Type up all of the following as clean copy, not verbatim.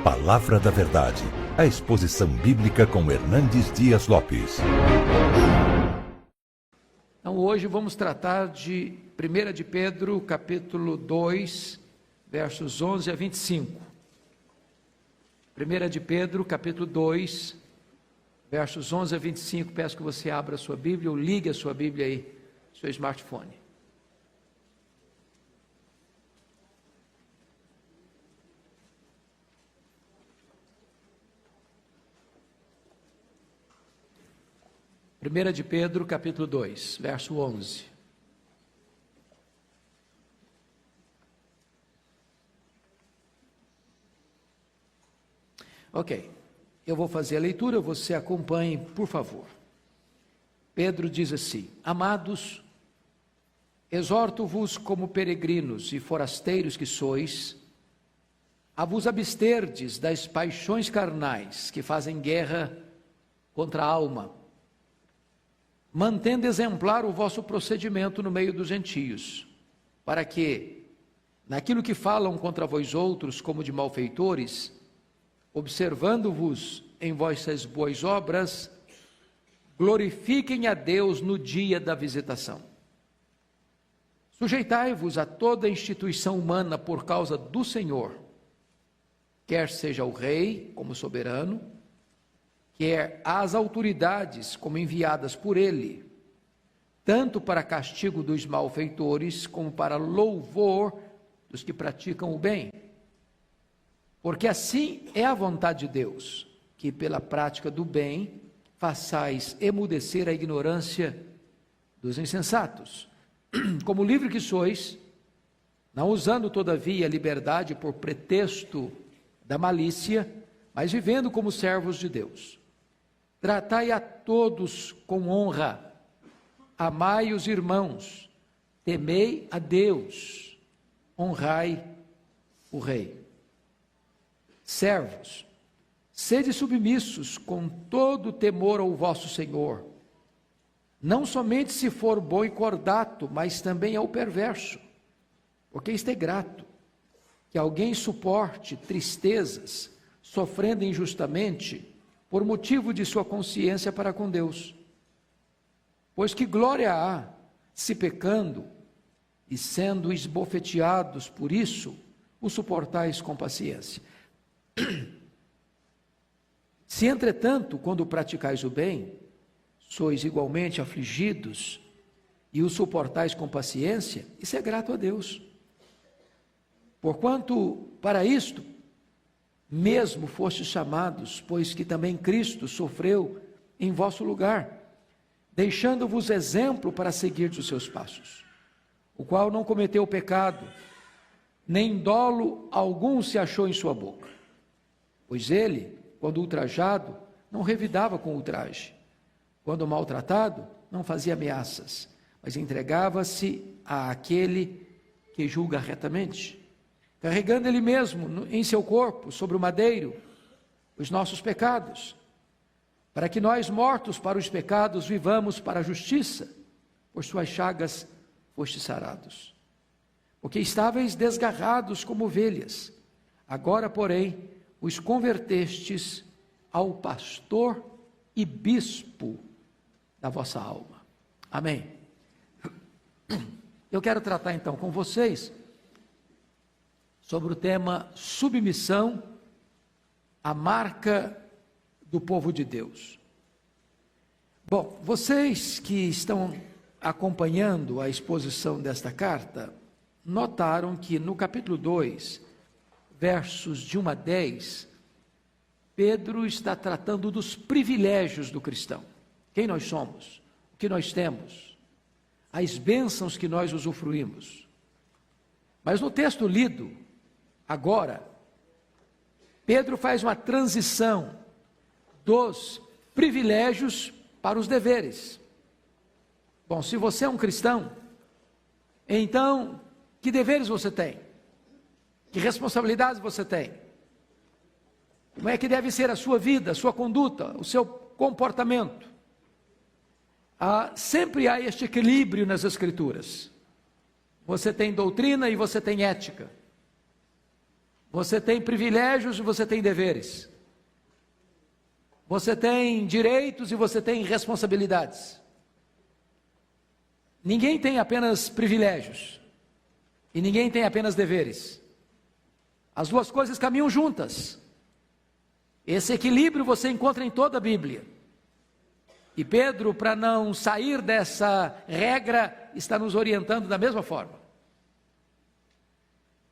Palavra da Verdade, a exposição bíblica com Hernandes Dias Lopes. Então hoje vamos tratar de 1 de Pedro, capítulo 2, versos 11 a 25. 1 de Pedro, capítulo 2, versos 11 a 25, peço que você abra a sua Bíblia ou ligue a sua Bíblia aí, seu smartphone. Primeira de Pedro, capítulo 2, verso 11. Ok, eu vou fazer a leitura, você acompanhe, por favor. Pedro diz assim: Amados, exorto-vos como peregrinos e forasteiros que sois, a vos absterdes das paixões carnais que fazem guerra contra a alma, mantendo exemplar o vosso procedimento no meio dos gentios, para que, naquilo que falam contra vós outros como de malfeitores, observando-vos em vossas boas obras, glorifiquem a Deus no dia da visitação. Sujeitai-vos a toda instituição humana por causa do Senhor, quer seja o rei como soberano, quer às autoridades como enviadas por ele, tanto para castigo dos malfeitores como para louvor dos que praticam o bem. Porque assim é a vontade de Deus, que pela prática do bem façais emudecer a ignorância dos insensatos. Como livre que sois, não usando todavia a liberdade por pretexto da malícia, mas vivendo como servos de Deus. Tratai a todos com honra, amai os irmãos, temei a Deus, honrai o rei. Servos, sede submissos com todo temor ao vosso Senhor, não somente se for bom e cordato, mas também ao perverso, porque isto é grato, que alguém suporte tristezas, sofrendo injustamente, por motivo de sua consciência para com Deus. Pois que glória há, se pecando, e sendo esbofeteados por isso, o suportais com paciência. Se, entretanto, quando praticais o bem, sois igualmente afligidos, e o suportais com paciência, isso é grato a Deus. Porquanto, para isto, mesmo fostes chamados, pois que também Cristo sofreu em vosso lugar, deixando-vos exemplo para seguirdes os seus passos, o qual não cometeu pecado, nem dolo algum se achou em sua boca. Pois ele, quando ultrajado, não revidava com ultraje, quando maltratado, não fazia ameaças, mas entregava-se àquele que julga retamente, carregando ele mesmo em seu corpo, sobre o madeiro, os nossos pecados, para que nós, mortos para os pecados, vivamos para a justiça, por suas chagas fostes sarados. Porque estáveis desgarrados como ovelhas, agora, porém, os convertestes ao pastor e bispo da vossa alma. Amém. Eu quero tratar então com vocês sobre o tema submissão, a marca do povo de Deus. Bom, vocês que estão acompanhando a exposição desta carta, notaram que no capítulo 2, versos de 1 a 10, Pedro está tratando dos privilégios do cristão. Quem nós somos, o que nós temos, as bênçãos que nós usufruímos. Mas no texto lido, agora, Pedro faz uma transição dos privilégios para os deveres. Bom, se você é um cristão, então, que deveres você tem? Que responsabilidades você tem? Como é que deve ser a sua vida, a sua conduta, o seu comportamento? Sempre há este equilíbrio nas Escrituras. Você tem doutrina e você tem ética. Você tem privilégios e você tem deveres. Você tem direitos e você tem responsabilidades. Ninguém tem apenas privilégios e ninguém tem apenas deveres. As duas coisas caminham juntas. Esse equilíbrio você encontra em toda a Bíblia. E Pedro, para não sair dessa regra, está nos orientando da mesma forma.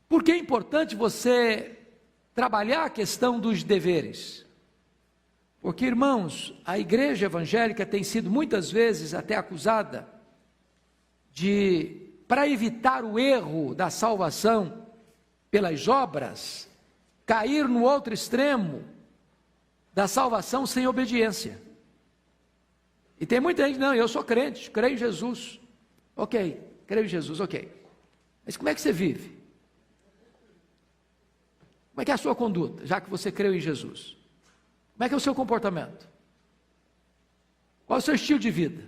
Por que é importante você trabalhar a questão dos deveres? Porque, irmãos, a igreja evangélica tem sido muitas vezes até acusada de, para evitar o erro da salvação pelas obras, cair no outro extremo da salvação sem obediência. E tem muita gente, não, eu sou crente, creio em Jesus. Ok, creio em Jesus, ok. Mas como é que você vive? Como é que é a sua conduta, já que você creu em Jesus? Como é que é o seu comportamento? Qual é o seu estilo de vida?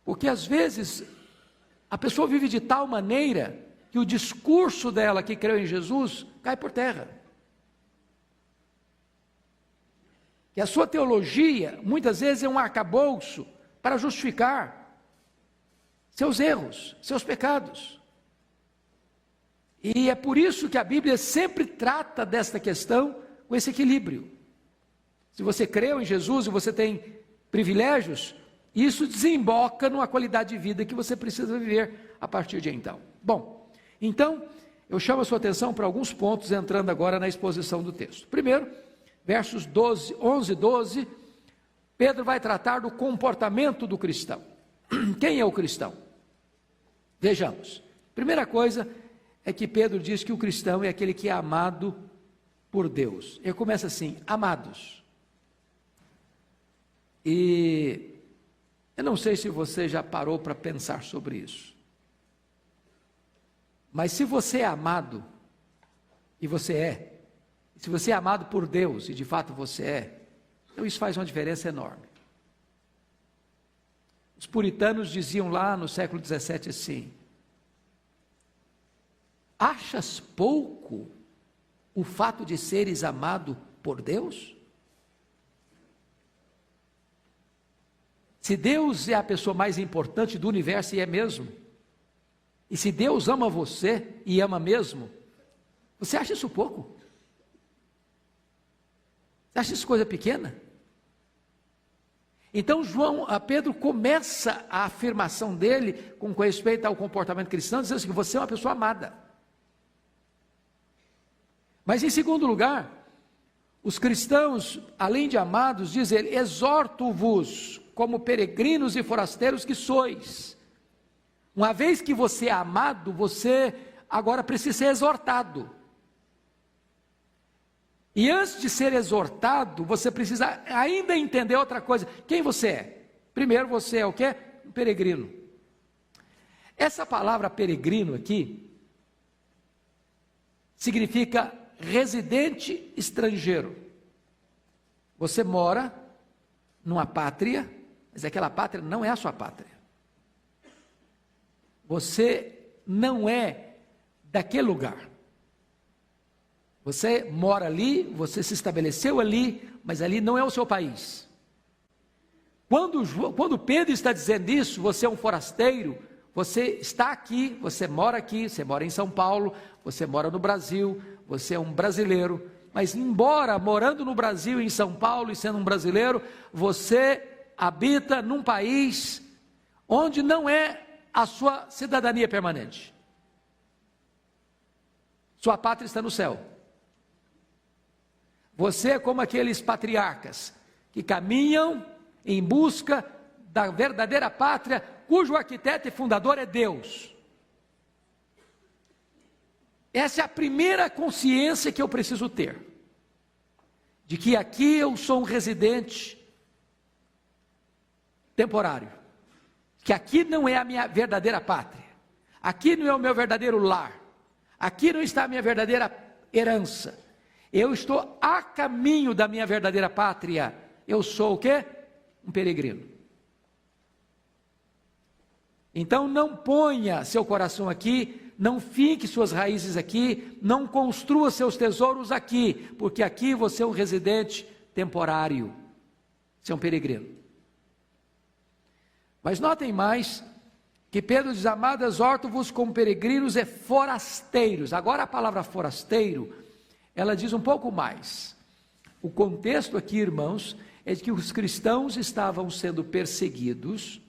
Porque às vezes a pessoa vive de tal maneira que o discurso dela que creu em Jesus cai por terra. Que a sua teologia muitas vezes é um arcabouço para justificar seus erros, seus pecados. E é por isso que a Bíblia sempre trata desta questão com esse equilíbrio. Se você creu em Jesus e você tem privilégios, isso desemboca numa qualidade de vida que você precisa viver a partir de então. Bom, então eu chamo a sua atenção para alguns pontos, entrando agora na exposição do texto. Primeiro, versos 11 e 12, Pedro vai tratar do comportamento do cristão. Quem é o cristão? Vejamos. Primeira coisa é que Pedro diz que o cristão é aquele que é amado por Deus. Ele começa assim, amados. E eu não sei se você já parou para pensar sobre isso. Mas se você é amado, e você é, se você é amado por Deus, e de fato você é, então isso faz uma diferença enorme. Os puritanos diziam lá no século XVII assim: achas pouco o fato de seres amado por Deus? Se Deus é a pessoa mais importante do universo, e é mesmo, e se Deus ama você, e ama mesmo, você acha isso pouco? Você acha isso coisa pequena? Então Pedro começa a afirmação dele, com respeito ao comportamento cristão, dizendo assim, que você é uma pessoa amada. Mas em segundo lugar, os cristãos, além de amados, diz ele, exorto-vos, como peregrinos e forasteiros que sois. Uma vez que você é amado, você agora precisa ser exortado. E antes de ser exortado, você precisa ainda entender outra coisa. Quem você é? Primeiro, você é o quê? Um peregrino. Essa palavra peregrino aqui significa residente estrangeiro. Você mora numa pátria, mas aquela pátria não é a sua pátria. Você não é daquele lugar. Você mora ali, você se estabeleceu ali, mas ali não é o seu país. Quando Pedro está dizendo isso, você é um forasteiro, você está aqui, você mora em São Paulo, você mora no Brasil, você é um brasileiro, mas embora morando no Brasil, em São Paulo e sendo um brasileiro, você habita num país onde não é a sua cidadania permanente. Sua pátria está no céu. Você é como aqueles patriarcas que caminham em busca da verdadeira pátria, cujo arquiteto e fundador é Deus. Essa é a primeira consciência que eu preciso ter, de que aqui eu sou um residente temporário, que aqui não é a minha verdadeira pátria, aqui não é o meu verdadeiro lar, aqui não está a minha verdadeira herança, eu estou a caminho da minha verdadeira pátria, eu sou o quê? Um peregrino. Então não ponha seu coração aqui não finque suas raízes aqui, não construa seus tesouros aqui, porque aqui você é um residente temporário, você é um peregrino. Mas notem mais que Pedro diz: amado, exorto-vos como peregrinos e forasteiros. Agora a palavra forasteiro, ela diz um pouco mais. O contexto aqui, irmãos, é de que os cristãos estavam sendo perseguidos,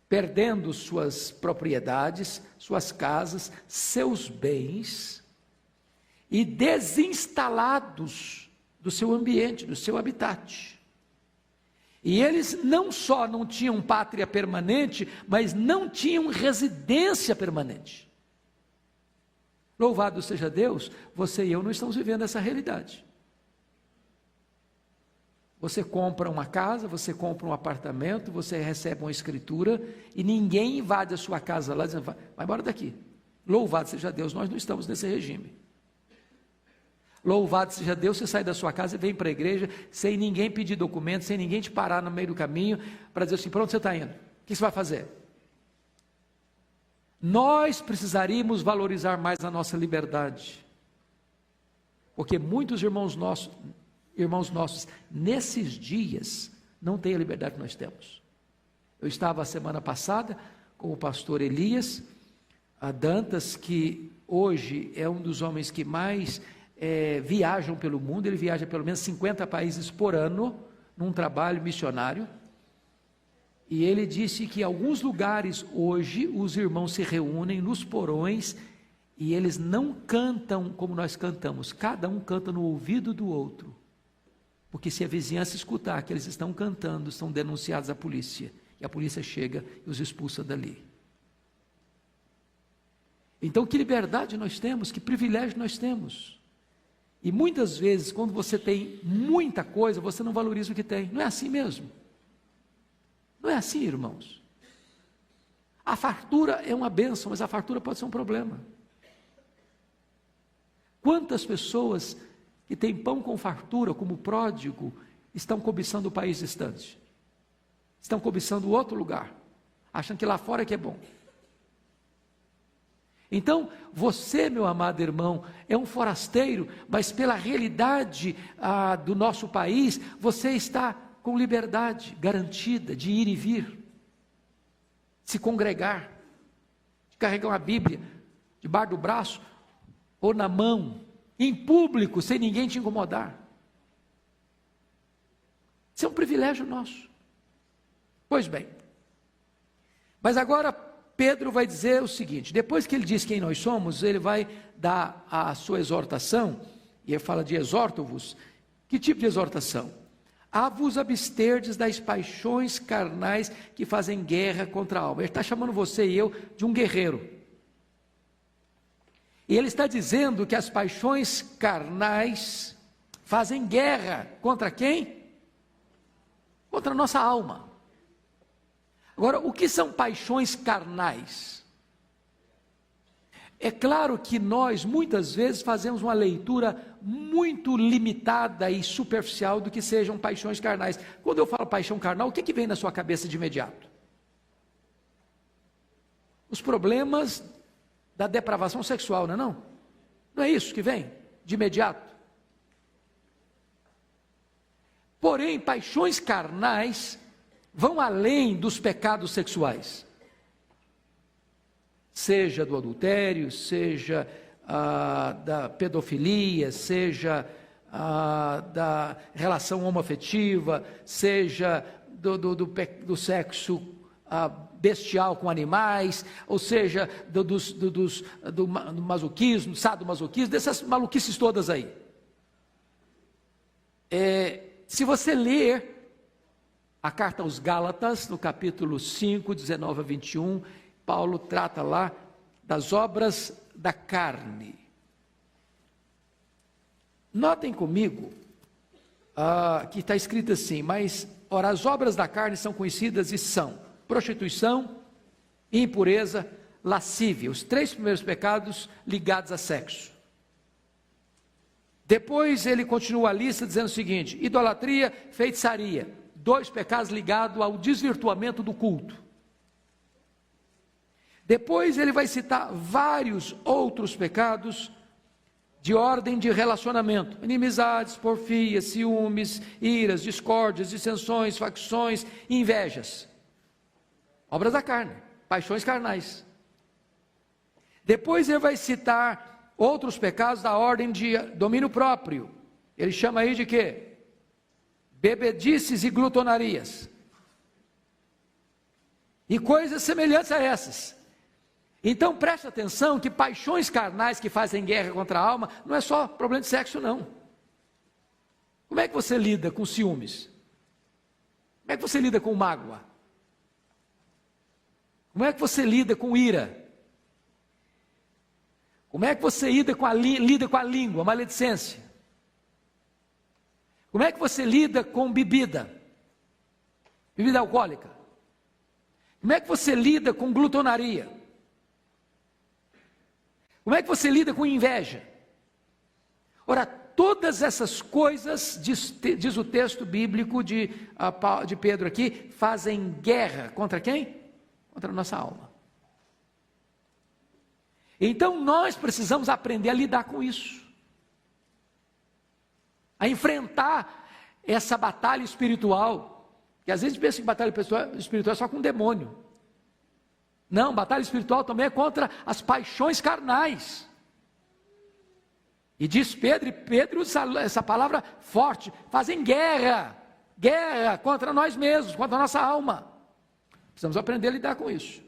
perdendo suas propriedades, suas casas, seus bens, e desinstalados do seu ambiente, do seu habitat. E eles não só não tinham pátria permanente, mas não tinham residência permanente. Louvado seja Deus, você e eu não estamos vivendo essa realidade. Você compra uma casa, você compra um apartamento, você recebe uma escritura e ninguém invade a sua casa lá dizendo: vai embora daqui. Louvado seja Deus, nós não estamos nesse regime. Louvado seja Deus, você sai da sua casa e vem para a igreja sem ninguém pedir documento, sem ninguém te parar no meio do caminho para dizer assim: para onde você está indo? O que você vai fazer? Nós precisaríamos valorizar mais a nossa liberdade, porque muitos irmãos nossos, nesses dias, não têm a liberdade que nós temos. Eu estava a semana passada com o pastor Elias Dantas, que hoje é um dos homens que mais viajam pelo mundo. Ele viaja pelo menos 50 países por ano, num trabalho missionário, e ele disse que em alguns lugares hoje, os irmãos se reúnem nos porões, e eles não cantam como nós cantamos, cada um canta no ouvido do outro, porque se a vizinhança escutar que eles estão cantando, são denunciados à polícia, e a polícia chega e os expulsa dali. Então, que liberdade nós temos, que privilégio nós temos. E muitas vezes, quando você tem muita coisa, você não valoriza o que tem. Não é assim mesmo? Não é assim, irmãos? A fartura é uma bênção, mas a fartura pode ser um problema. Quantas pessoas que têm pão com fartura, como o pródigo, estão cobiçando o país distante? Estão cobiçando outro lugar, achando que lá fora é que é bom. Então, você, meu amado irmão, é um forasteiro, mas pela realidade do nosso país, você está com liberdade garantida de ir e vir, de se congregar, de carregar uma Bíblia debaixo do braço ou na mão, em público, sem ninguém te incomodar. Isso é um privilégio nosso. Pois bem, mas agora Pedro vai dizer o seguinte: depois que ele diz quem nós somos, ele vai dar a sua exortação, e ele fala de exorto-vos. Que tipo de exortação? A vos absterdes das paixões carnais que fazem guerra contra a alma. Ele está chamando você e eu de um guerreiro. E ele está dizendo que as paixões carnais fazem guerra contra quem? Contra a nossa alma. Agora, o que são paixões carnais? É claro que nós, muitas vezes, fazemos uma leitura muito limitada e superficial do que sejam paixões carnais. Quando eu falo paixão carnal, o que vem na sua cabeça de imediato? Os problemas da depravação sexual, não é não? Não é isso que vem de imediato? Porém, paixões carnais vão além dos pecados sexuais, seja do adultério, seja da pedofilia, seja da relação homoafetiva, seja do sexo bestial com animais, ou seja, do masoquismo, sadomasoquismo, dessas maluquices todas aí. Se você ler a carta aos Gálatas, no capítulo 5, 19 a 21, Paulo trata lá das obras da carne. Notem comigo que está escrito assim: mas, ora, as obras da carne são conhecidas e são prostituição, impureza, lascívia, os 3 primeiros pecados ligados a sexo. Depois ele continua a lista dizendo o seguinte: idolatria, feitiçaria, 2 pecados ligados ao desvirtuamento do culto. Depois ele vai citar vários outros pecados de ordem de relacionamento: inimizades, porfias, ciúmes, iras, discórdias, dissensões, facções, invejas. Obras da carne, paixões carnais. Depois ele vai citar outros pecados da ordem de domínio próprio. Ele chama aí de quê? Bebedices e glutonarias. E coisas semelhantes a essas. Então preste atenção que paixões carnais que fazem guerra contra a alma não é só problema de sexo, não. Como é que você lida com ciúmes? Como é que você lida com mágoa? Como é que você lida com ira? Como é que você lida com a língua, maledicência? Como é que você lida com bebida alcoólica? Como é que você lida com glutonaria? Como é que você lida com inveja? Ora, todas essas coisas, diz o texto bíblico de Pedro aqui, fazem guerra contra quem? Contra a nossa alma. Então nós precisamos aprender a lidar com isso, a enfrentar essa batalha espiritual, que às vezes a gente pensa que batalha espiritual é só com o demônio. Não, batalha espiritual também é contra as paixões carnais. E diz Pedro usa essa palavra forte: fazem guerra contra nós mesmos, contra a nossa alma. Precisamos aprender a lidar com isso.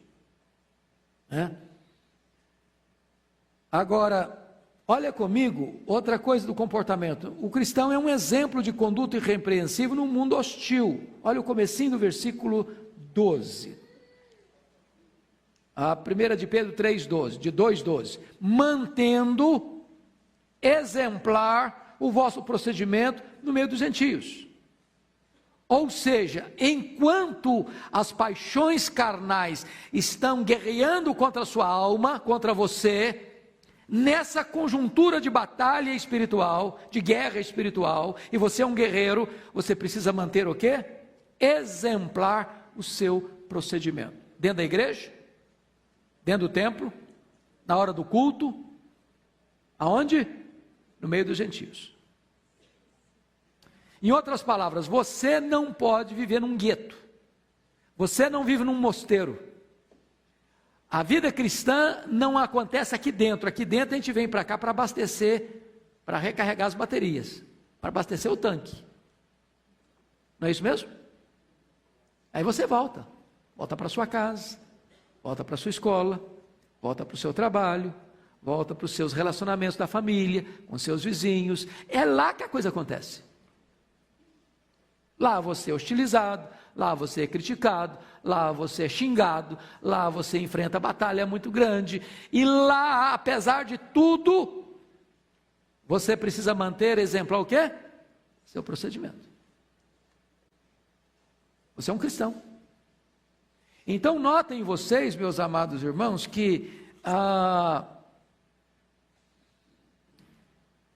Agora, olha comigo, outra coisa do comportamento. O cristão é um exemplo de conduta irrepreensível num mundo hostil. Olha o comecinho do versículo 12. A primeira de Pedro 3,12, de 2,12. Mantendo exemplar o vosso procedimento no meio dos gentios. Ou seja, enquanto as paixões carnais estão guerreando contra a sua alma, contra você, nessa conjuntura de batalha espiritual, de guerra espiritual, e você é um guerreiro, você precisa manter o quê? Exemplar o seu procedimento. Dentro da igreja, dentro do templo, na hora do culto, aonde? No meio dos gentios. Em outras palavras, você não pode viver num gueto, você não vive num mosteiro. A vida cristã não acontece aqui dentro a gente vem para cá para abastecer, para recarregar as baterias, para abastecer o tanque. Não é isso mesmo? Aí você volta para sua casa, volta para sua escola, volta para o seu trabalho, volta para os seus relacionamentos da família, com seus vizinhos. É lá que a coisa acontece. Lá você é hostilizado, lá você é criticado, lá você é xingado, lá você enfrenta batalha muito grande, e lá, apesar de tudo, você precisa manter exemplar o quê? Seu procedimento. Você é um cristão. Então notem vocês, meus amados irmãos, que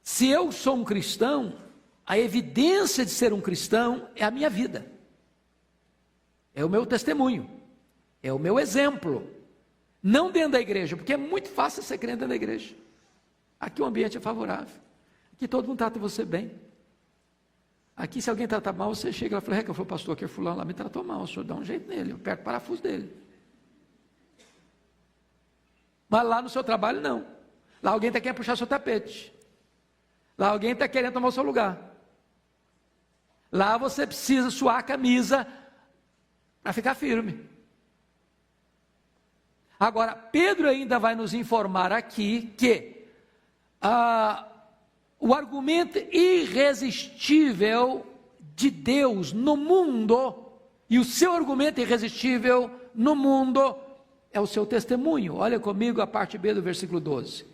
se eu sou um cristão, a evidência de ser um cristão é a minha vida, é o meu testemunho, é o meu exemplo, não dentro da igreja, porque é muito fácil ser crente dentro da igreja. Aqui o ambiente é favorável, aqui todo mundo trata você bem, aqui se alguém trata mal, você chega lá e fala: o pastor aqui, fulano lá me tratou mal, o senhor dá um jeito nele, eu aperto o parafuso dele. Mas lá no seu trabalho não, lá alguém está querendo puxar seu tapete, lá alguém está querendo tomar o seu lugar. Lá você precisa suar a camisa para ficar firme. Agora, Pedro ainda vai nos informar aqui que o argumento irresistível de Deus no mundo, e o seu argumento irresistível no mundo, é o seu testemunho. Olha comigo a parte B do versículo 12.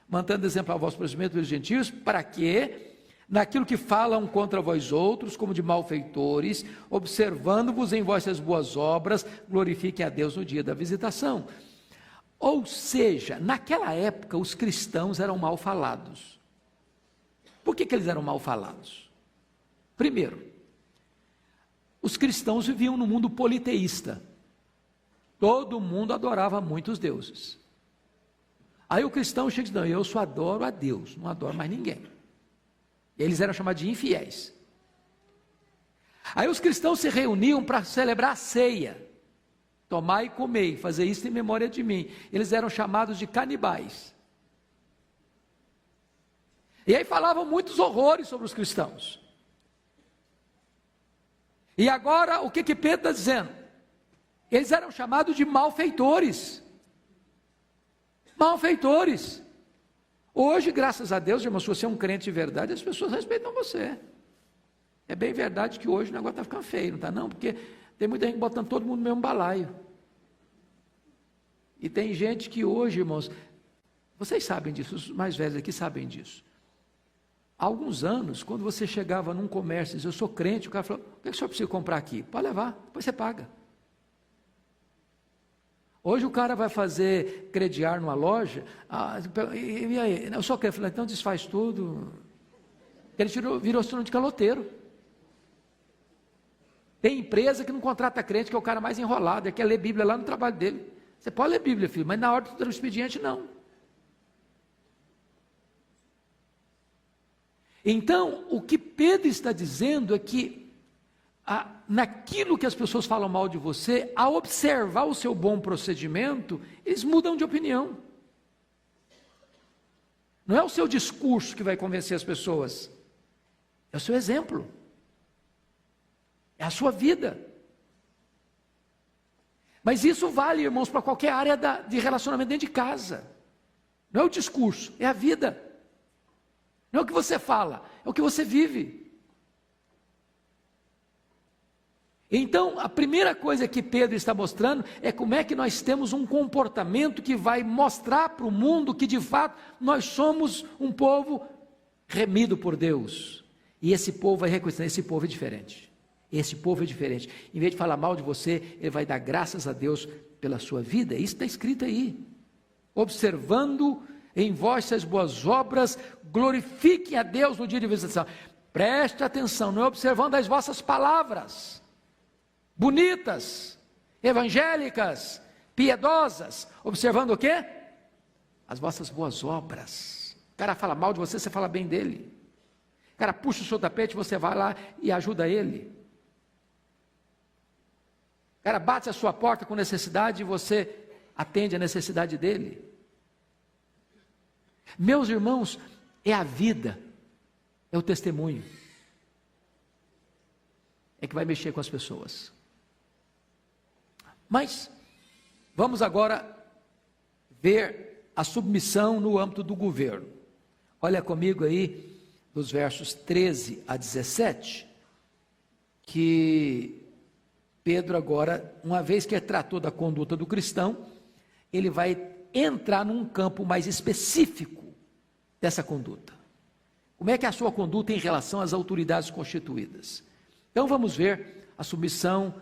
Mantendo exemplo ao vosso procedimento dos gentios, para que naquilo que falam contra vós outros, como de malfeitores, observando-vos em vossas boas obras, glorifiquem a Deus no dia da visitação. Ou seja, naquela época os cristãos eram mal falados. Por que eles eram mal falados? Primeiro, os cristãos viviam no mundo politeísta. Todo mundo adorava muitos deuses. Aí o cristão chega e diz, não, eu só adoro a Deus, não adoro mais ninguém. Eles eram chamados de infiéis. Aí os cristãos se reuniam para celebrar a ceia. Tomar e comer, fazer isso em memória de mim. Eles eram chamados de canibais. E aí falavam muitos horrores sobre os cristãos. E agora, o que Pedro está dizendo? Eles eram chamados de malfeitores. Malfeitores. Hoje, graças a Deus, irmão, se você é um crente de verdade, as pessoas respeitam você. É bem verdade que hoje o negócio está ficando feio, não está não? Porque tem muita gente botando todo mundo no mesmo balaio. E tem gente que hoje, irmãos, vocês sabem disso, os mais velhos aqui sabem disso. Há alguns anos, quando você chegava num comércio e dizia, eu sou crente, o cara falou, o que o senhor precisa comprar aqui? Pode levar, depois você paga. Hoje o cara vai fazer crediar numa loja, e aí, eu sou crente, então desfaz tudo. Ele virou sinônimo de caloteiro. Tem empresa que não contrata crente, que é o cara mais enrolado, é que quer ler Bíblia lá no trabalho dele. Você pode ler Bíblia, filho, mas na hora do expediente não. Então, o que Pedro está dizendo é que, naquilo que as pessoas falam mal de você, ao observar o seu bom procedimento, eles mudam de opinião. Não é o seu discurso que vai convencer as pessoas, é o seu exemplo, é a sua vida. Mas isso vale, irmãos, para qualquer área de relacionamento dentro de casa. Não é o discurso, é a vida. Não é o que você fala, é o que você vive. Então, a primeira coisa que Pedro está mostrando é como é que nós temos um comportamento que vai mostrar para o mundo que de fato nós somos um povo remido por Deus. E esse povo vai reconhecer, esse povo é diferente. Esse povo é diferente. Em vez de falar mal de você, ele vai dar graças a Deus pela sua vida. Isso está escrito aí. Observando em vós as boas obras, glorifiquem a Deus no dia de visitação. Preste atenção, não é observando as vossas palavras bonitas, evangélicas, piedosas, observando o quê? As vossas boas obras. O cara fala mal de você, você fala bem dele. O cara puxa o seu tapete, você vai lá e ajuda ele. O cara bate a sua porta com necessidade e você atende a necessidade dele. Meus irmãos, é a vida, é o testemunho, é que vai mexer com as pessoas. Mas, vamos agora ver a submissão no âmbito do governo. Olha comigo aí, dos versos 13 a 17, que Pedro agora, uma vez que tratou da conduta do cristão, ele vai entrar num campo mais específico dessa conduta. Como é que é a sua conduta em relação às autoridades constituídas? Então vamos ver a submissão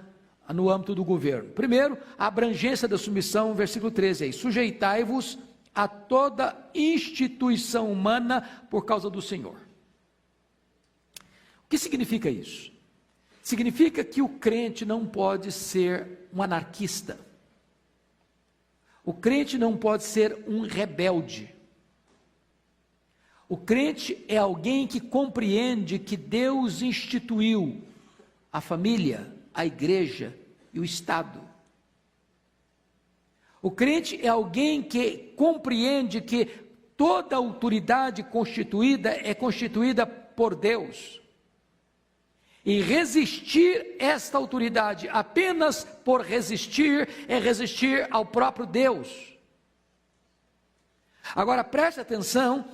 no âmbito do governo. Primeiro, a abrangência da submissão, versículo 13 aí, sujeitai-vos a toda instituição humana por causa do Senhor. O que significa isso? Significa que o crente não pode ser um anarquista. O crente não pode ser um rebelde. O crente é alguém que compreende que Deus instituiu a família, a igreja e o Estado. O crente é alguém que compreende que toda autoridade constituída é constituída por Deus. E resistir esta autoridade apenas por resistir é resistir ao próprio Deus. Agora preste atenção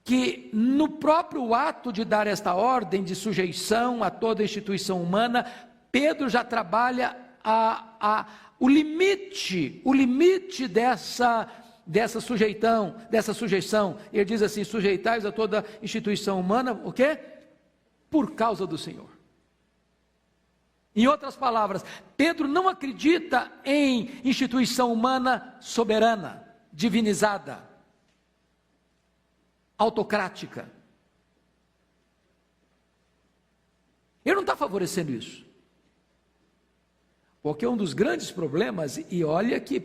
que no próprio ato de dar esta ordem de sujeição a toda instituição humana, Pedro já trabalha o limite dessa sujeição. Ele diz assim: sujeitais a toda instituição humana, o quê? Por causa do Senhor. Em outras palavras, Pedro não acredita em instituição humana soberana, divinizada, autocrática. Ele não está favorecendo isso. Porque um dos grandes problemas, e olha que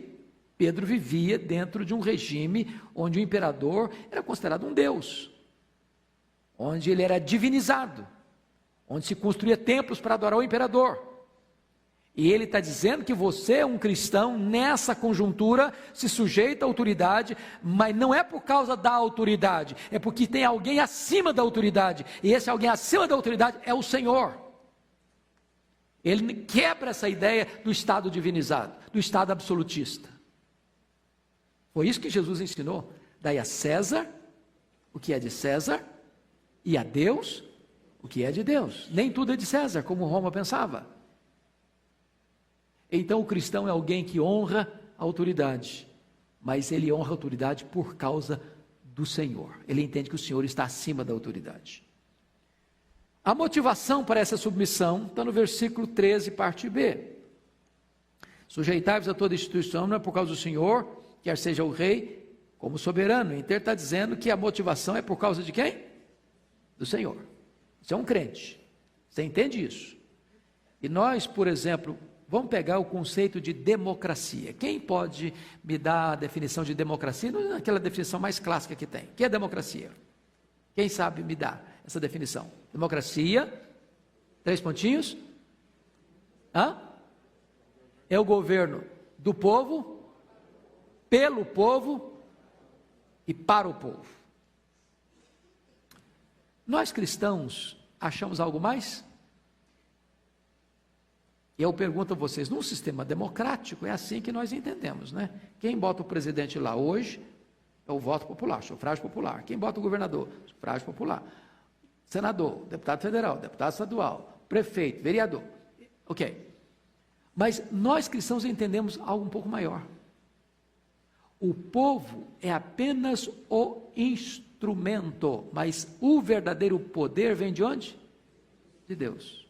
Pedro vivia dentro de um regime onde o imperador era considerado um deus, onde ele era divinizado, onde se construía templos para adorar o imperador. E ele está dizendo que você é um cristão, nessa conjuntura, se sujeita à autoridade, mas não é por causa da autoridade, é porque tem alguém acima da autoridade, e esse alguém acima da autoridade é o Senhor. Ele quebra essa ideia do Estado divinizado, do Estado absolutista. Foi isso que Jesus ensinou. Dai a César o que é de César, e a Deus o que é de Deus. Nem tudo é de César, como Roma pensava. Então o cristão é alguém que honra a autoridade, mas ele honra a autoridade por causa do Senhor. Ele entende que o Senhor está acima da autoridade. A motivação para essa submissão está no versículo 13, parte B. Sujeitai-vos a toda instituição, não é por causa do Senhor, quer seja o rei, como soberano. Então ele está dizendo que a motivação é por causa de quem? Do Senhor. Você é um crente, você entende isso? E nós, por exemplo, vamos pegar o conceito de democracia. Quem pode me dar a definição de democracia? Não é aquela definição mais clássica que tem. O que é democracia? Quem sabe me dar essa definição? Democracia, 3 pontinhos. É o governo do povo, pelo povo e para o povo. Nós cristãos achamos algo mais? E eu pergunto a vocês, num sistema democrático é assim que nós entendemos, né? Quem bota o presidente lá hoje é o voto popular, sufrágio popular. Quem bota o governador? Sufrágio popular. Senador, deputado federal, deputado estadual, prefeito, vereador. Ok. Mas nós cristãos entendemos algo um pouco maior. O povo é apenas o instrumento, mas o verdadeiro poder vem de onde? De Deus.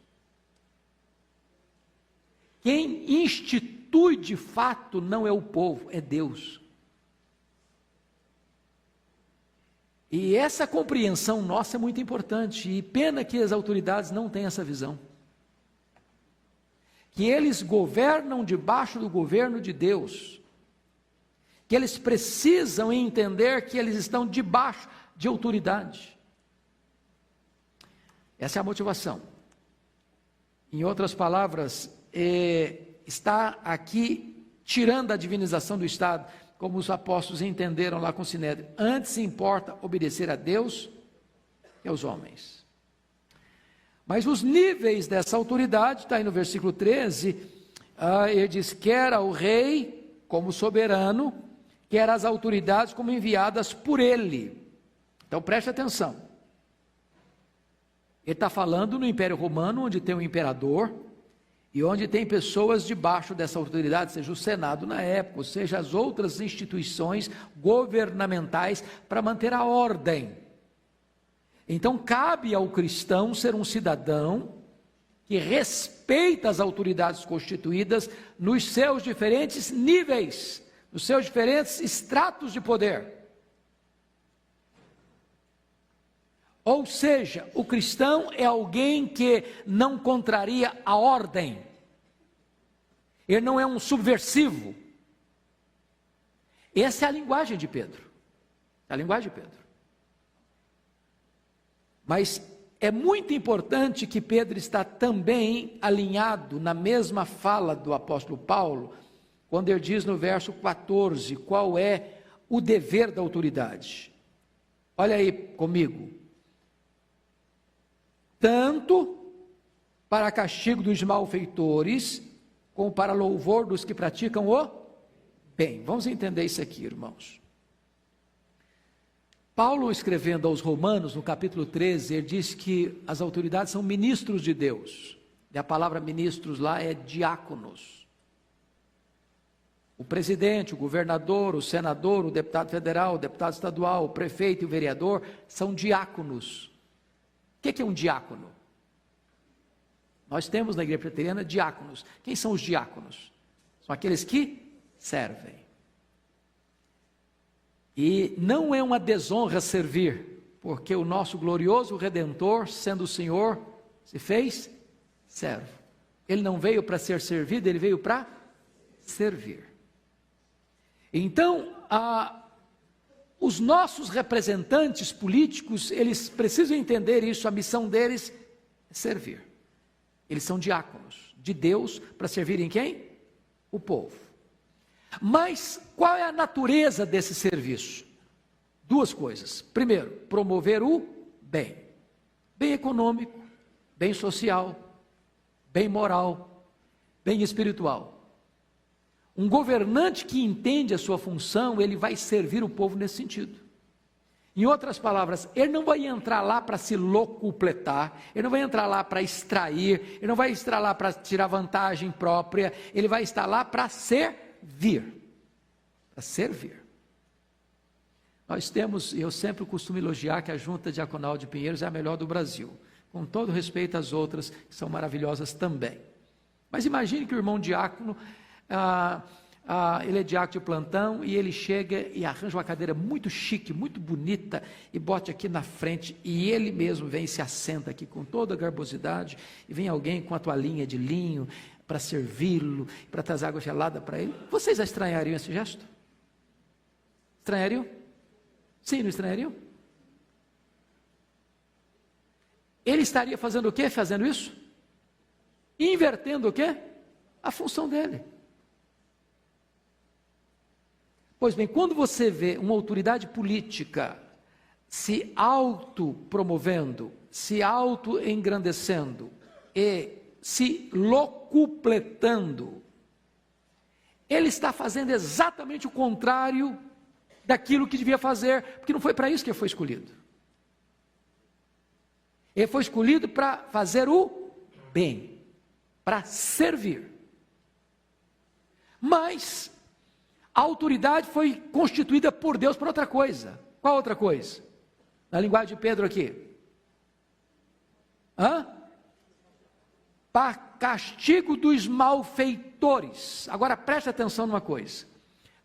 Quem institui de fato não é o povo, é Deus. E essa compreensão nossa é muito importante, e pena que as autoridades não têm essa visão. Que eles governam debaixo do governo de Deus, que eles precisam entender que eles estão debaixo de autoridade. Essa é a motivação. Em outras palavras, está aqui tirando a divinização do Estado, como os apóstolos entenderam lá com Sinédrio. Antes importa obedecer a Deus e aos homens. Mas os níveis dessa autoridade, está aí no versículo 13, ele diz, quer ao rei como soberano, quer às autoridades como enviadas por ele. Então preste atenção. Ele está falando no Império Romano, onde tem um imperador, e onde tem pessoas debaixo dessa autoridade, seja o Senado na época, ou seja as outras instituições governamentais para manter a ordem. Então cabe ao cristão ser um cidadão que respeita as autoridades constituídas nos seus diferentes níveis, nos seus diferentes estratos de poder. Ou seja, o cristão é alguém que não contraria a ordem. Ele não é um subversivo. Essa é a linguagem de Pedro. É a linguagem de Pedro. Mas é muito importante que Pedro está também alinhado na mesma fala do apóstolo Paulo, quando ele diz no verso 14, qual é o dever da autoridade. Olha aí comigo. Tanto para castigo dos malfeitores, como para louvor dos que praticam o bem. Vamos entender isso aqui, irmãos. Paulo, escrevendo aos Romanos, no capítulo 13, ele diz que as autoridades são ministros de Deus. E a palavra ministros lá é diáconos. O presidente, o governador, o senador, o deputado federal, o deputado estadual, o prefeito e o vereador são diáconos. O que é um diácono? Nós temos na igreja presbiteriana diáconos. Quem são os diáconos? São aqueles que servem. E não é uma desonra servir, porque o nosso glorioso Redentor, sendo o Senhor, se fez servo. Ele não veio para ser servido, ele veio para servir. Então, os nossos representantes políticos, eles precisam entender isso, a missão deles é servir. Eles são diáconos de Deus para servirem quem? O povo. Mas qual é a natureza desse serviço? Duas coisas. Primeiro, promover o bem. Bem econômico, bem social, bem moral, bem espiritual. Um governante que entende a sua função, ele vai servir o povo nesse sentido. Em outras palavras, ele não vai entrar lá para se locupletar, ele não vai entrar lá para extrair, ele não vai estar lá para tirar vantagem própria, ele vai estar lá para servir. Para servir. Nós temos, eu sempre costumo elogiar que a Junta Diaconal de Pinheiros é a melhor do Brasil, com todo respeito às outras, que são maravilhosas também. Mas imagine que o irmão diácono, ele é diácono de plantão e ele chega e arranja uma cadeira muito chique, muito bonita e bote aqui na frente e ele mesmo vem e se assenta aqui com toda a garbosidade e vem alguém com a toalhinha de linho para servi-lo, para trazer água gelada para ele. Vocês estranhariam esse gesto? Estranhariam? Sim, não estranhariam? Ele estaria fazendo o quê? Fazendo isso? Invertendo o quê? A função dele. Pois bem, quando você vê uma autoridade política se autopromovendo, se autoengrandecendo e se locupletando, ele está fazendo exatamente o contrário daquilo que devia fazer, porque não foi para isso que ele foi escolhido. Ele foi escolhido para fazer o bem, para servir. Mas a autoridade foi constituída por Deus para outra coisa. Qual outra coisa? Na linguagem de Pedro aqui. Para castigo dos malfeitores. Agora preste atenção numa coisa.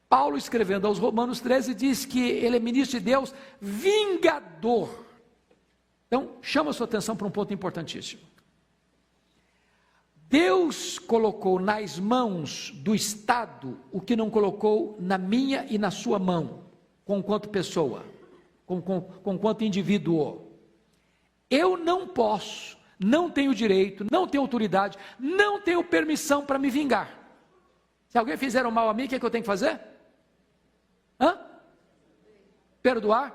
Paulo, escrevendo aos Romanos 13, diz que ele é ministro de Deus vingador. Então, chama a sua atenção para um ponto importantíssimo. Deus colocou nas mãos do Estado o que não colocou na minha e na sua mão, conquanto pessoa, conquanto indivíduo. Eu não posso, não tenho direito, não tenho autoridade, não tenho permissão para me vingar. Se alguém fizer um mal a mim, o que é que eu tenho que fazer? Perdoar,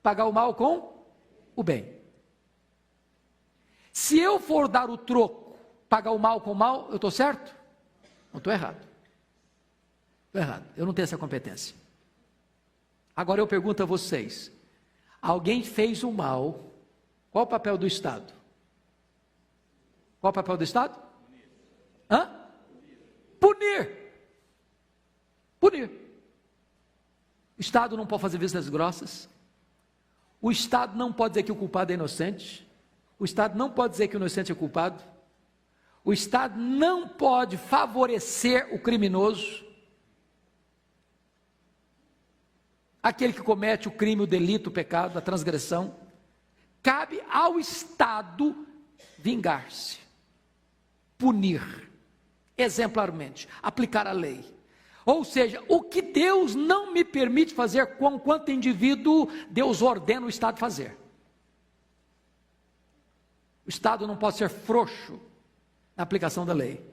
pagar o mal com o bem. Se eu for dar o troco, pagar o mal com o mal, eu estou certo? Não, estou errado. Estou errado, eu não tenho essa competência. Agora eu pergunto a vocês, alguém fez o mal, qual o papel do Estado? Qual o papel do Estado? Punir. Punir. O Estado não pode fazer vistas grossas. O Estado não pode dizer que o culpado é inocente. O Estado não pode dizer que o inocente é culpado. O Estado não pode favorecer o criminoso. Aquele que comete o crime, o delito, o pecado, a transgressão. Cabe ao Estado vingar-se, punir, exemplarmente, aplicar a lei. Ou seja, o que Deus não me permite fazer quanto indivíduo, Deus ordena o Estado fazer. O Estado não pode ser frouxo na aplicação da lei.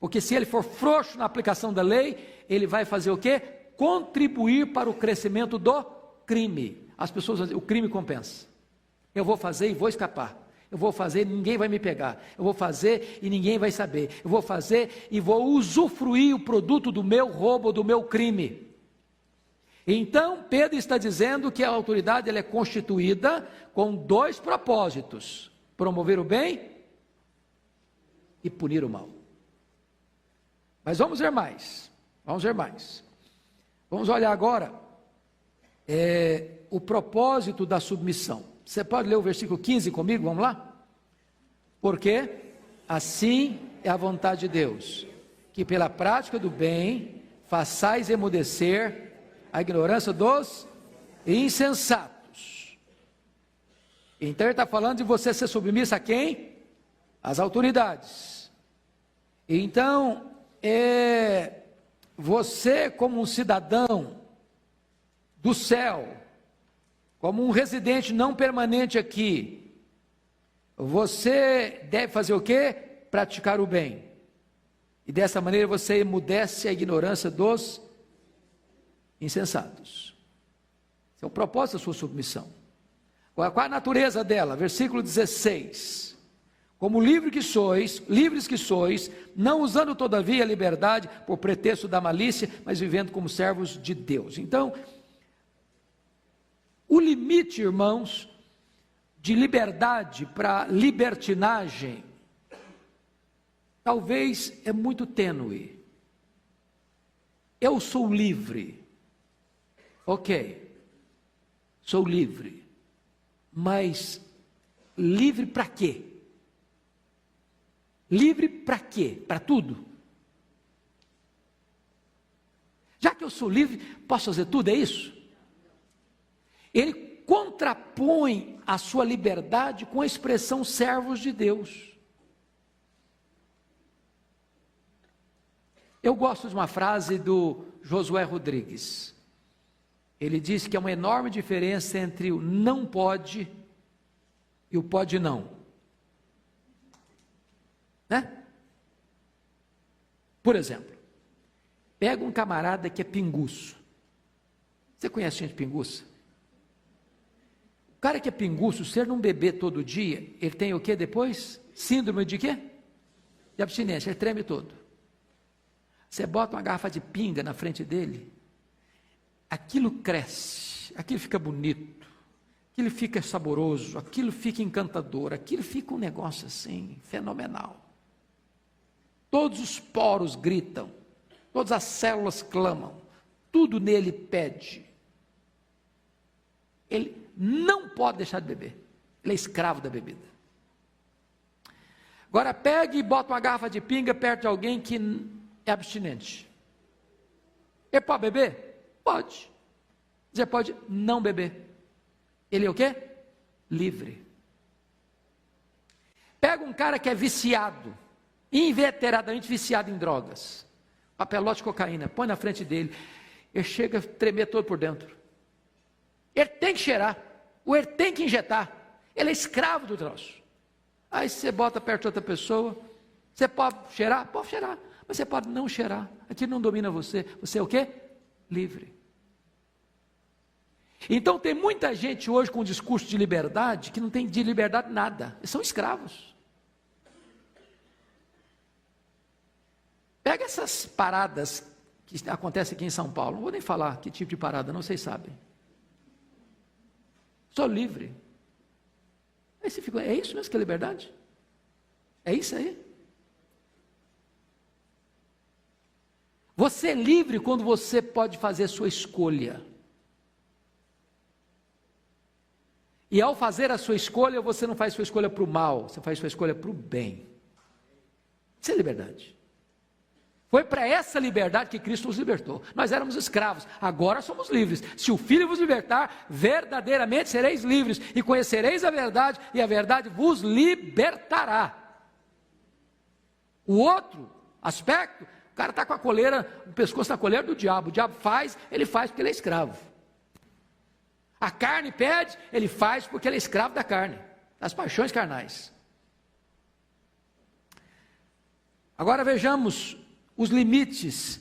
Porque se ele for frouxo na aplicação da lei, ele vai fazer o quê? Contribuir para o crescimento do crime. As pessoas vão dizer, o crime compensa. Eu vou fazer e vou escapar. Eu vou fazer e ninguém vai me pegar. Eu vou fazer e ninguém vai saber. Eu vou fazer e vou usufruir o produto do meu roubo, do meu crime. Então, Pedro está dizendo que a autoridade ela é constituída com dois propósitos: promover o bem e punir o mal. Mas vamos ver mais. Vamos ver mais. Vamos olhar agora o propósito da submissão. Você pode ler o versículo 15 comigo? Vamos lá? Porque assim é a vontade de Deus, que pela prática do bem façais emudecer a ignorância dos insensatos. Então ele está falando de você ser submisso a quem? as autoridades. Então, você como um cidadão do céu, como um residente não permanente aqui, você deve fazer o quê? Praticar o bem. E dessa maneira você emudece a ignorância dos insensatos. Esse é o propósito da sua submissão. Qual é a natureza dela? Versículo 16. Como livres que sois, não usando todavia a liberdade por pretexto da malícia, mas vivendo como servos de Deus. Então, o limite, irmãos, de liberdade para libertinagem, talvez é muito tênue. Eu sou livre. Ok, sou livre. Mas livre para quê? Livre para quê? Para tudo? Já que eu sou livre, posso fazer tudo, é isso? Ele contrapõe a sua liberdade com a expressão servos de Deus. Eu gosto de uma frase do Josué Rodrigues. Ele diz que há uma enorme diferença entre o não pode e o pode não. Né? Por exemplo, pega um camarada que é pinguço. Você conhece gente pinguça? O cara que é pinguço, se ele não beber todo dia, ele tem o que depois? Síndrome de quê? De abstinência, ele treme todo. Você bota uma garrafa de pinga na frente dele, aquilo cresce, aquilo fica bonito, aquilo fica saboroso, aquilo fica encantador, aquilo fica um negócio assim, fenomenal. Todos os poros gritam, todas as células clamam, tudo nele pede. Ele não pode deixar de beber, ele é escravo da bebida. Agora pega e bota uma garrafa de pinga perto de alguém que é abstinente. Ele pode beber? Pode. Você pode não beber. Ele é o quê? Livre. Pega um cara que é viciado, inveteradamente viciado em drogas, papelote de cocaína, põe na frente dele, ele chega a tremer todo por dentro. Ele tem que cheirar, ou ele tem que injetar, ele é escravo do troço. Aí você bota perto de outra pessoa, você pode cheirar? Pode cheirar, mas você pode não cheirar, aquilo não domina você, você é o quê? Livre. Então tem muita gente hoje com um discurso de liberdade, que não tem de liberdade nada, eles são escravos. Pega essas paradas que acontecem aqui em São Paulo, não vou nem falar que tipo de parada, não vocês sabem. Sou livre. Aí você fica, é isso mesmo que é liberdade? É isso aí? Você é livre quando você pode fazer sua escolha. E ao fazer a sua escolha, você não faz sua escolha para o mal, você faz sua escolha para o bem. Isso é liberdade. Foi para essa liberdade que Cristo nos libertou. Nós éramos escravos, agora somos livres. Se o Filho vos libertar, verdadeiramente sereis livres, e conhecereis a verdade, e a verdade vos libertará. O outro aspecto, o cara está com a coleira, o pescoço na coleira do diabo. O diabo faz, ele faz porque ele é escravo. A carne pede, ele faz porque ele é escravo da carne, das paixões carnais. Agora vejamos os limites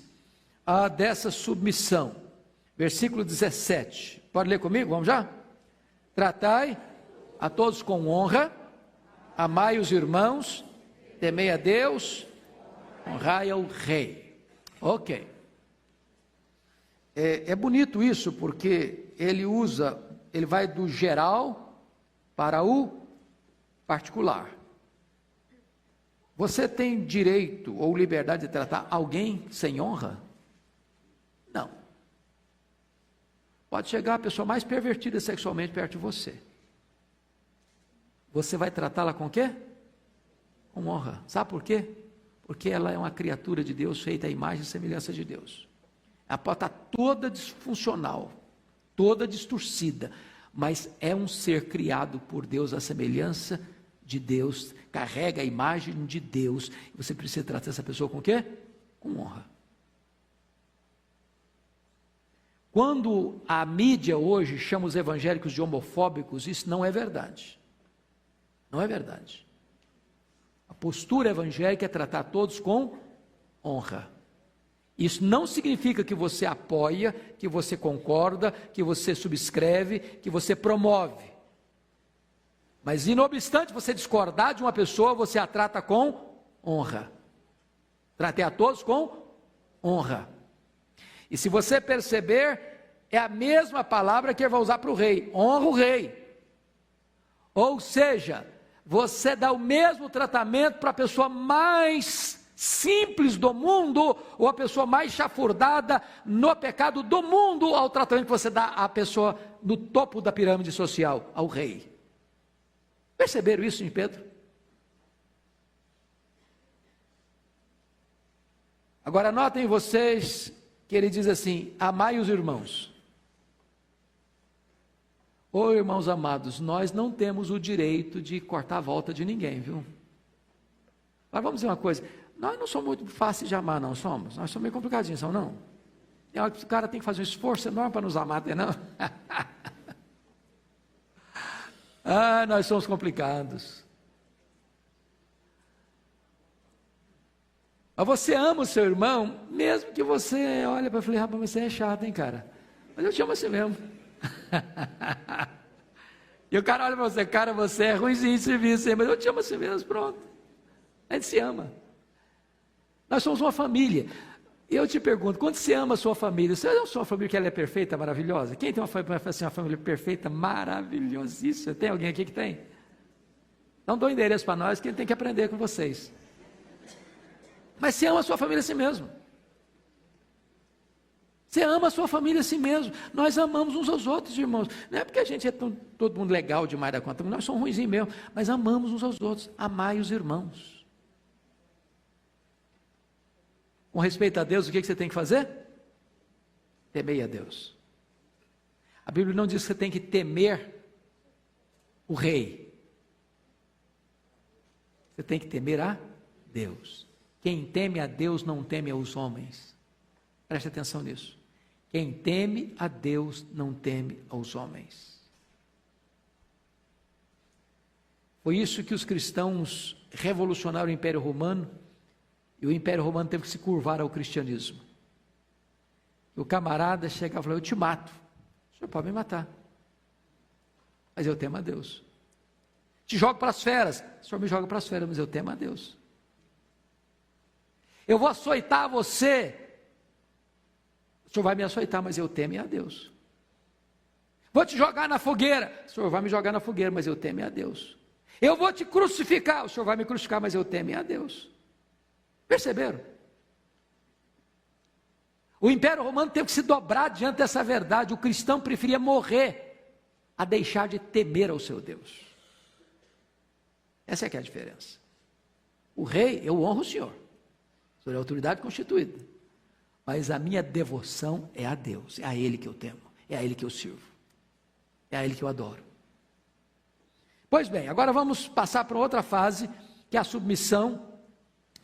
dessa submissão. Versículo 17. Pode ler comigo? Vamos já? Tratai a todos com honra, amai os irmãos, temei a Deus, honrai ao rei. Ok. É bonito isso, porque ele vai do geral para o particular. Você tem direito ou liberdade de tratar alguém sem honra? Não. Pode chegar a pessoa mais pervertida sexualmente perto de você. Você vai tratá-la com o quê? Com honra. Sabe por quê? Porque ela é uma criatura de Deus, feita à imagem e semelhança de Deus. Ela pode estar toda disfuncional, toda distorcida, mas é um ser criado por Deus à semelhança de Deus, carrega a imagem de Deus, você precisa tratar essa pessoa com o quê? Com honra. Quando a mídia hoje chama os evangélicos de homofóbicos, isso não é verdade. Não é verdade. A postura evangélica é tratar todos com honra. Isso não significa que você apoia, que você concorda, que você subscreve, que você promove. Mas, não obstante você discordar de uma pessoa, você a trata com honra. Trate a todos com honra. E se você perceber, é a mesma palavra que ele vai usar para o rei: honra o rei. Ou seja, você dá o mesmo tratamento para a pessoa mais simples do mundo, ou a pessoa mais chafurdada no pecado do mundo, ao tratamento que você dá à pessoa no topo da pirâmide social, ao rei. Perceberam isso em Pedro? Agora notem vocês que ele diz assim: amai os irmãos. Ô irmãos amados, nós não temos o direito de cortar a volta de ninguém, viu? Mas vamos dizer uma coisa: nós não somos muito fáceis de amar, não somos? Nós somos meio complicadinhos, são não? É hora que o cara tem que fazer um esforço enorme para nos amar, não? Ah, nós somos complicados. Mas você ama o seu irmão, mesmo que você olhe para ele e fale: rapaz, você é chato, hein, cara? Mas eu te amo assim mesmo. E o cara olha para você: cara, você é ruimzinho de serviço, hein? Mas eu te amo assim mesmo, pronto. A gente se ama. Nós somos uma família. Eu te pergunto, quando você ama a sua família, você ama a sua família que ela é perfeita, maravilhosa? Quem tem uma família perfeita, maravilhosíssima? Tem alguém aqui que tem? Não dou endereço para nós, que ele tem que aprender com vocês. Mas você ama a sua família assim mesmo. Você ama a sua família assim mesmo. Nós amamos uns aos outros, irmãos. Não é porque a gente é todo mundo legal demais da conta, nós somos ruinzinhos mesmo, mas amamos uns aos outros. Amai os irmãos. Com respeito a Deus, o que você tem que fazer? Temei a Deus. A Bíblia não diz que você tem que temer o rei. Você tem que temer a Deus. Quem teme a Deus não teme aos homens. Preste atenção nisso. Quem teme a Deus não teme aos homens. Foi isso que os cristãos revolucionaram o Império Romano, e o Império Romano teve que se curvar ao cristianismo. O camarada chegava e falava: eu te mato. O senhor pode me matar, mas eu temo a Deus. Te jogo para as feras. O senhor me joga para as feras, mas eu temo a Deus. Eu vou açoitar você. O senhor vai me açoitar, mas eu temo a Deus. Vou te jogar na fogueira. O senhor vai me jogar na fogueira, mas eu temo a Deus. Eu vou te crucificar. O senhor vai me crucificar, mas eu temo a Deus. Perceberam? O Império Romano teve que se dobrar diante dessa verdade. O cristão preferia morrer a deixar de temer ao seu Deus. Essa é que é a diferença. O rei, eu honro o senhor. O senhor é a autoridade constituída. Mas a minha devoção é a Deus. É a Ele que eu temo. É a Ele que eu sirvo. É a Ele que eu adoro. Pois bem, agora vamos passar para outra fase, que é a submissão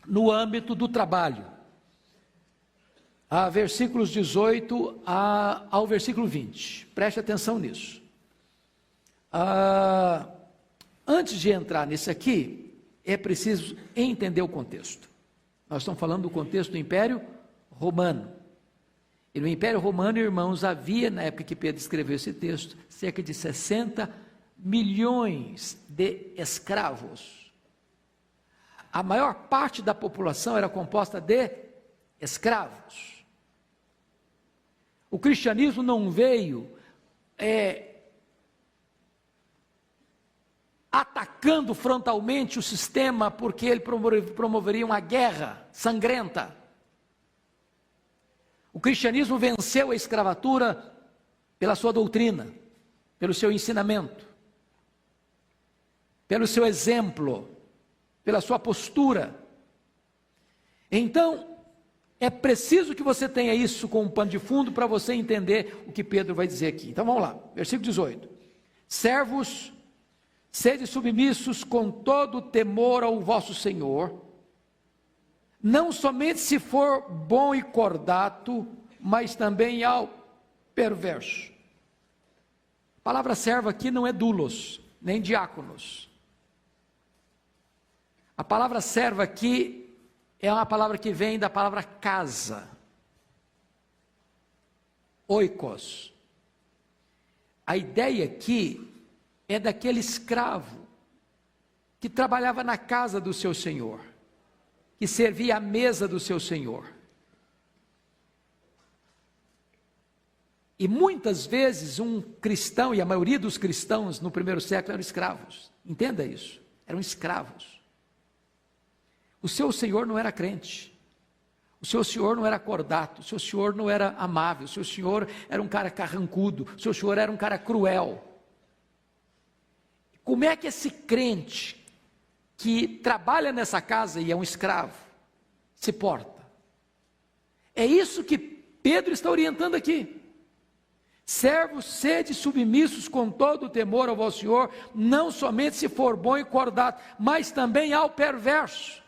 no âmbito do trabalho. Versículos 18 ao versículo 20. Preste atenção nisso. Antes de entrar nisso aqui, é preciso entender o contexto. Nós estamos falando do contexto do Império Romano. E no Império Romano, irmãos, havia, na época que Pedro escreveu esse texto, cerca de 60 milhões de escravos. A maior parte da população era composta de escravos. O cristianismo não veio atacando frontalmente o sistema porque ele promoveria uma guerra sangrenta. O cristianismo venceu a escravatura pela sua doutrina, pelo seu ensinamento, pelo seu exemplo, pela sua postura. Então, é preciso que você tenha isso como pano de fundo para você entender o que Pedro vai dizer aqui. Então vamos lá, versículo 18. Servos, sede submissos com todo temor ao vosso Senhor, não somente se for bom e cordato, mas também ao perverso. A palavra servo aqui não é doulos, nem diáconos. A palavra servo aqui é uma palavra que vem da palavra casa, oikos. A ideia aqui é daquele escravo que trabalhava na casa do seu senhor, que servia à mesa do seu senhor. E muitas vezes um cristão, e a maioria dos cristãos no primeiro século eram escravos, entenda isso, eram escravos. O seu senhor não era crente, o seu senhor não era cordato, o seu senhor não era amável, o seu senhor era um cara carrancudo, o seu senhor era um cara cruel. Como é que esse crente que trabalha nessa casa e é um escravo se porta? É isso que Pedro está orientando aqui. Servos, sede submissos com todo o temor ao vosso Senhor, não somente se for bom e cordato, mas também ao perverso.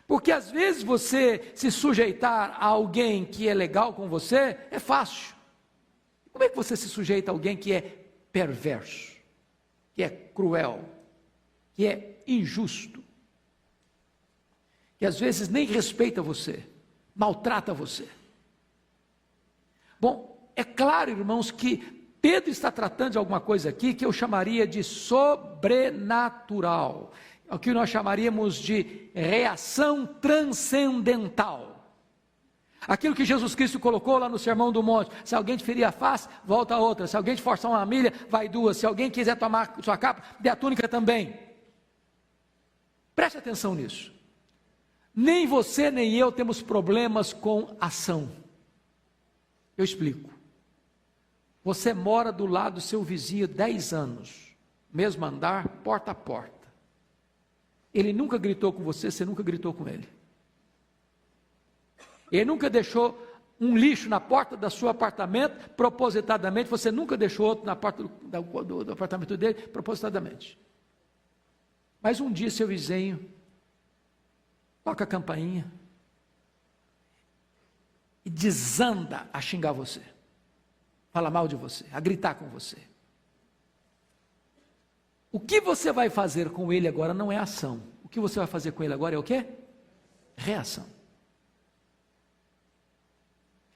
Porque às vezes você se sujeitar a alguém que é legal com você, é fácil. Como é que você se sujeita a alguém que é perverso, que é cruel, que é injusto, que às vezes nem respeita você, maltrata você? Bom, é claro, irmãos, que Pedro está tratando de alguma coisa aqui que eu chamaria de sobrenatural, o que nós chamaríamos de reação transcendental. Aquilo que Jesus Cristo colocou lá no Sermão do Monte: se alguém te ferir a face, volta a outra; se alguém te forçar uma milha, vai duas; se alguém quiser tomar sua capa, dê a túnica também. Preste atenção nisso. Nem você nem eu temos problemas com ação. Eu explico. Você mora do lado do seu vizinho 10 anos, mesmo andar, porta a porta. Ele nunca gritou com você, você nunca gritou com ele. Ele nunca deixou um lixo na porta do seu apartamento, propositadamente; você nunca deixou outro na porta do apartamento dele, propositadamente. Mas um dia seu vizinho toca a campainha e desanda a xingar você, fala mal de você, a gritar com você. O que você vai fazer com ele agora não é ação. O que você vai fazer com ele agora é o quê? Reação.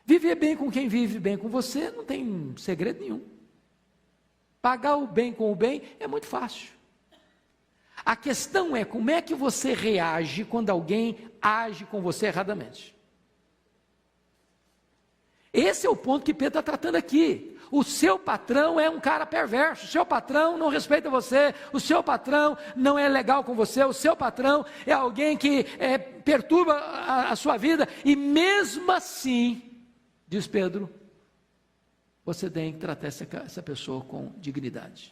Viver bem com quem vive bem com você não tem segredo nenhum. Pagar o bem com o bem é muito fácil. A questão é como é que você reage quando alguém age com você erradamente. Esse é o ponto que Pedro está tratando aqui. O seu patrão é um cara perverso, o seu patrão não respeita você, o seu patrão não é legal com você, o seu patrão é alguém que perturba a sua vida, e mesmo assim, diz Pedro, você tem que tratar essa pessoa com dignidade.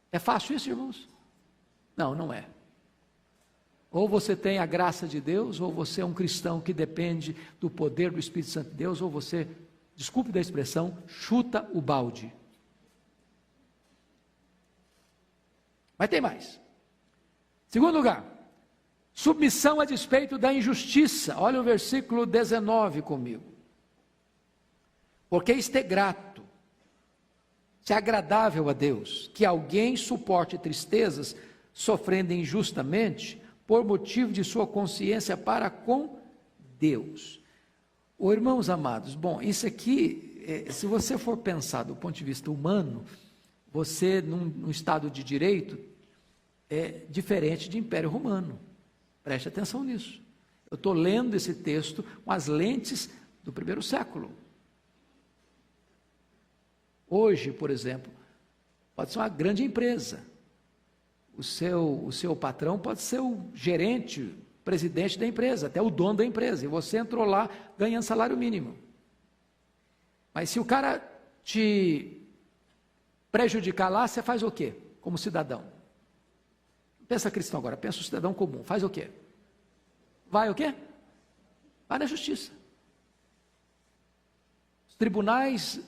É fácil isso, irmãos? Não, não é. Ou você tem a graça de Deus, ou você é um cristão que depende do poder do Espírito Santo de Deus, ou você, desculpe da expressão, chuta o balde. Mas tem mais. Segundo lugar, submissão a despeito da injustiça. Olha o versículo 19 comigo. Porque isto é grato, se é agradável a Deus, que alguém suporte tristezas, sofrendo injustamente, por motivo de sua consciência para com Deus. Irmãos amados, bom, isso aqui, se você for pensar do ponto de vista humano, você num estado de direito é diferente de Império Romano. Preste atenção nisso. Eu estou lendo esse texto com as lentes do primeiro século. Hoje, por exemplo, pode ser uma grande empresa. O seu patrão pode ser o gerente, presidente da empresa, até o dono da empresa, e você entrou lá ganhando salário mínimo. Mas se o cara te prejudicar lá, você faz o quê? Como cidadão. Pensa cristão agora, pensa o cidadão comum, faz o quê? Vai o quê? Vai na justiça. Os tribunais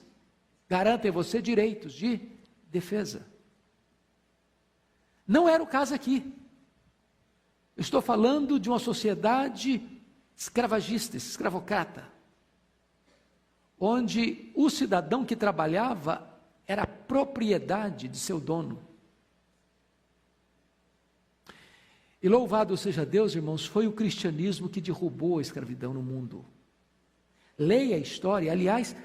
garantem a você direitos de defesa. Não era o caso aqui. Eu estou falando de uma sociedade escravagista, escravocrata, onde o cidadão que trabalhava era propriedade de seu dono. E louvado seja Deus, irmãos, foi o cristianismo que derrubou a escravidão no mundo. Leia a história. Aliás,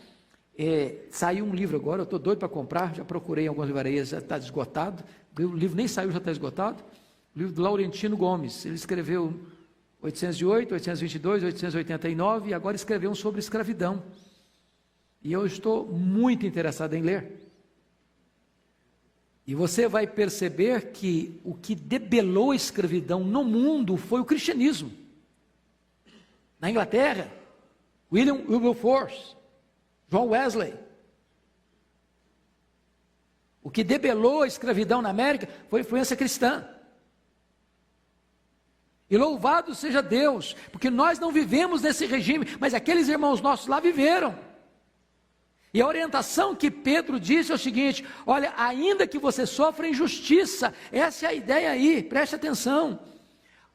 saiu um livro agora, eu estou doido para comprar, já procurei em algumas livrarias, já está esgotado. O livro nem saiu, já está esgotado. O livro do Laurentino Gomes. Ele escreveu 808, 822, 889 e agora escreveu um sobre escravidão. E eu estou muito interessado em ler. E você vai perceber que o que debelou a escravidão no mundo foi o cristianismo. Na Inglaterra, William Wilberforce, John Wesley. O que debelou a escravidão na América foi a influência cristã. E louvado seja Deus, porque nós não vivemos nesse regime, mas aqueles irmãos nossos lá viveram. E a orientação que Pedro disse é o seguinte: olha, ainda que você sofra injustiça, essa é a ideia aí, preste atenção,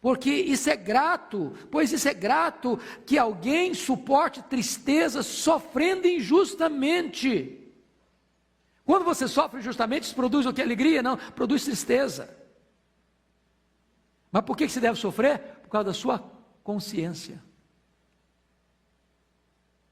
porque isso é grato, pois isso é grato que alguém suporte tristeza sofrendo injustamente. Quando você sofre injustamente, isso produz o que? Alegria? Não, produz tristeza. Mas por que você deve sofrer? Por causa da sua consciência.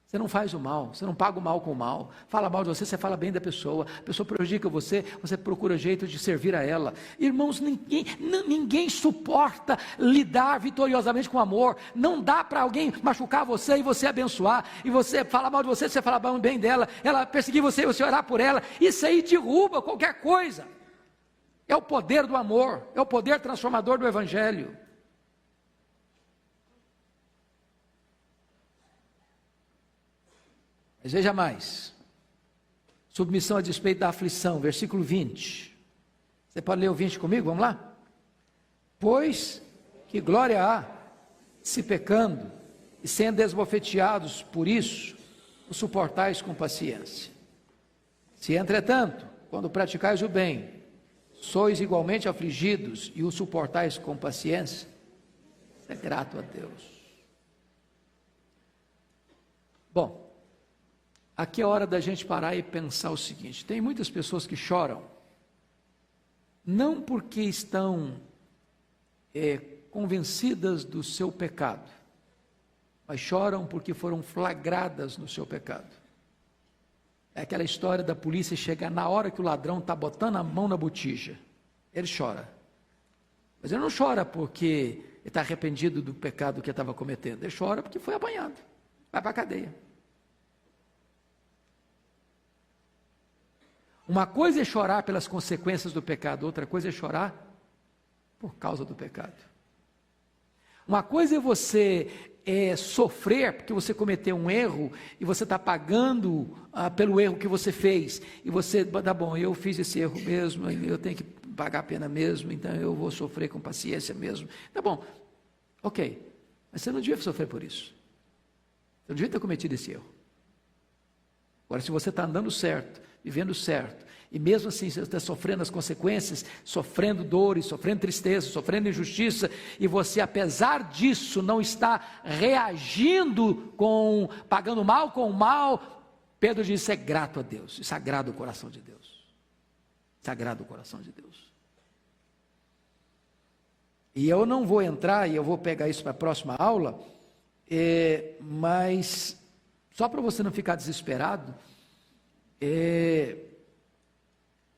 Você não faz o mal, você não paga o mal com o mal. Fala mal de você, você fala bem da pessoa. A pessoa prejudica você, você procura jeito de servir a ela. Irmãos, ninguém suporta lidar vitoriosamente com amor. Não dá para alguém machucar você e você abençoar. E você fala mal de você, você fala bem dela. Ela perseguir você e você orar por ela. Isso aí derruba qualquer coisa. É o poder do amor, é o poder transformador do Evangelho. Mas veja mais, submissão a despeito da aflição, versículo 20, você pode ler o 20 comigo, vamos lá? Pois que glória há, se pecando, e sendo esbofeteados por isso, o suportais com paciência. Se entretanto, quando praticais o bem, sois igualmente afligidos, e o suportais com paciência, isso é grato a Deus. Bom, aqui é hora da gente parar e pensar o seguinte: tem muitas pessoas que choram, não porque estão convencidas do seu pecado, mas choram porque foram flagradas no seu pecado. É aquela história da polícia chegar na hora que o ladrão está botando a mão na botija, ele chora, mas ele não chora porque ele está arrependido do pecado que ele estava cometendo, ele chora porque foi apanhado, vai para a cadeia. Uma coisa é chorar pelas consequências do pecado, outra coisa é chorar por causa do pecado. Uma coisa é você sofrer porque você cometeu um erro e você está pagando pelo erro que você fez. E você, tá bom, eu fiz esse erro mesmo, eu tenho que pagar a pena mesmo, então eu vou sofrer com paciência mesmo. Tá bom, ok, mas você não devia sofrer por isso. Você não devia ter cometido esse erro. Agora, se você está andando certo, vivendo certo, e mesmo assim você está sofrendo as consequências, sofrendo dores, sofrendo tristeza, sofrendo injustiça, e você, apesar disso, não está reagindo pagando mal com o mal, Pedro diz: isso é grato a Deus, isso agrada o coração de Deus, isso agrada o coração de Deus. E eu não vou entrar, e eu vou pegar isso para a próxima aula, mas só para você não ficar desesperado,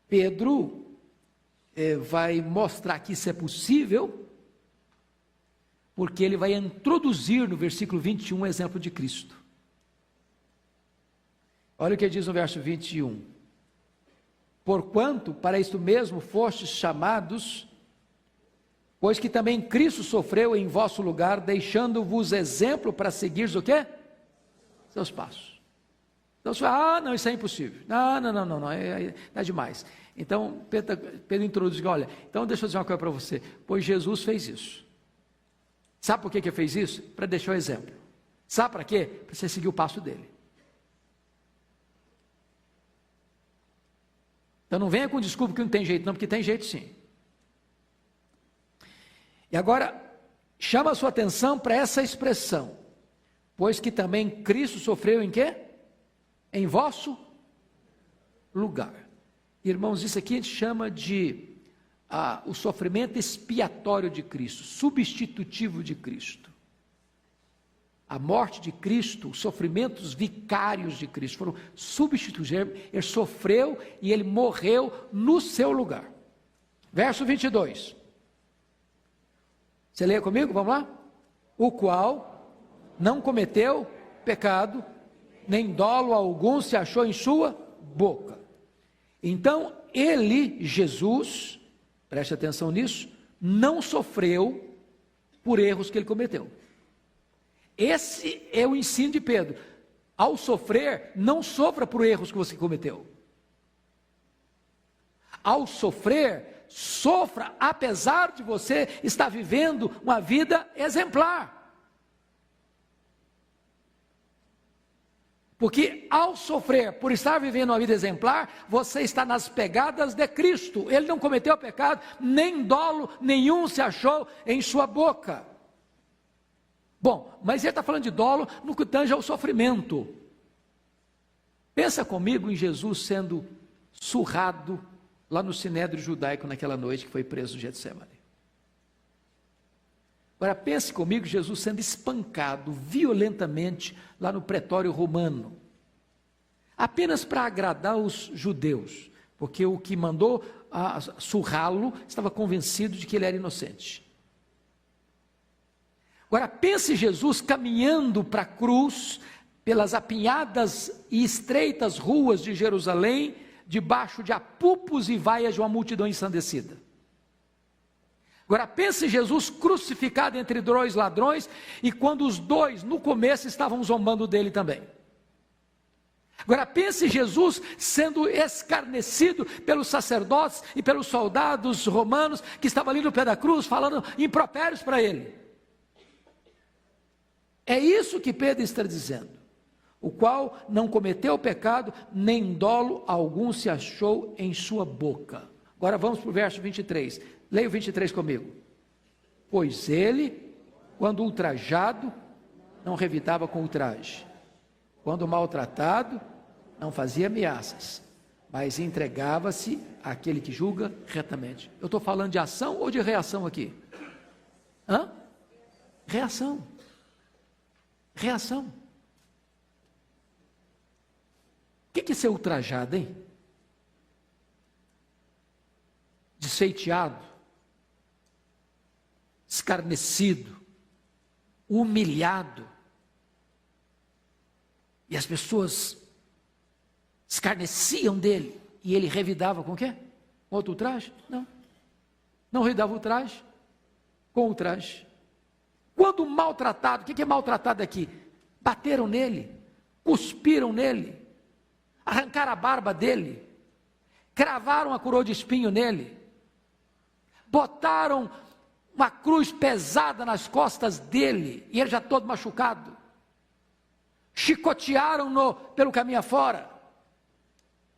Pedro vai mostrar que isso é possível, porque ele vai introduzir no versículo 21 um exemplo de Cristo. Olha o que diz no verso 21: porquanto para isto mesmo fostes chamados, pois que também Cristo sofreu em vosso lugar, deixando-vos exemplo para seguires o quê? Seus passos. Então você fala: não, isso é impossível, não, é demais. Então Pedro introduz: olha, então deixa eu dizer uma coisa para você, pois Jesus fez isso. Sabe por que ele fez isso? Para deixar o exemplo. Sabe para quê? Para você seguir o passo dele. Então não venha com desculpa que não tem jeito não, porque tem jeito sim. E agora, chama a sua atenção para essa expressão, pois que também Cristo sofreu em quê? Em vosso lugar. Irmãos, isso aqui a gente chama de o sofrimento expiatório de Cristo, substitutivo de Cristo. A morte de Cristo, os sofrimentos vicários de Cristo foram substitutivos. Ele sofreu e ele morreu no seu lugar. Verso 22. Você lê comigo? Vamos lá? O qual não cometeu pecado, nem dolo algum se achou em sua boca. Então, ele, Jesus, preste atenção nisso, não sofreu por erros que ele cometeu. Esse é o ensino de Pedro. Ao sofrer, não sofra por erros que você cometeu. Ao sofrer, sofra apesar de você estar vivendo uma vida exemplar. Porque ao sofrer por estar vivendo uma vida exemplar, você está nas pegadas de Cristo. Ele não cometeu pecado, nem dolo nenhum se achou em sua boca. Bom, mas ele está falando de dolo no que tange ao sofrimento. Pensa comigo em Jesus sendo surrado lá no sinédrio judaico naquela noite que foi preso no Getsemane. Agora pense comigo Jesus sendo espancado violentamente lá no pretório romano, apenas para agradar os judeus, porque o que mandou surrá-lo estava convencido de que ele era inocente. Agora pense Jesus caminhando para a cruz, pelas apinhadas e estreitas ruas de Jerusalém, debaixo de apupos e vaias de uma multidão ensandecida. Agora pense Jesus crucificado entre dois ladrões, e quando os dois no começo estavam zombando dele também. Agora pense Jesus sendo escarnecido pelos sacerdotes e pelos soldados romanos que estavam ali no pé da cruz falando impropérios para ele. É isso que Pedro está dizendo, o qual não cometeu pecado, nem dolo algum se achou em sua boca. Agora vamos para o verso 23, leia o 23 comigo. Pois ele, quando ultrajado, não revidava com ultraje, quando maltratado, não fazia ameaças, mas entregava-se àquele que julga retamente. Eu estou falando de ação ou de reação aqui? Reação. Reação. O que é ser ultrajado, hein? Desfeiteado, escarnecido, humilhado. E as pessoas escarneciam dele. E ele revidava com o quê? Com outro ultraje? Não. Não revidava ultraje com ultraje. Quando maltratado, o que é maltratado aqui? Bateram nele, cuspiram nele, arrancaram a barba dele, cravaram a coroa de espinho nele, botaram uma cruz pesada nas costas dele, e ele já todo machucado, chicotearam-no pelo caminho afora,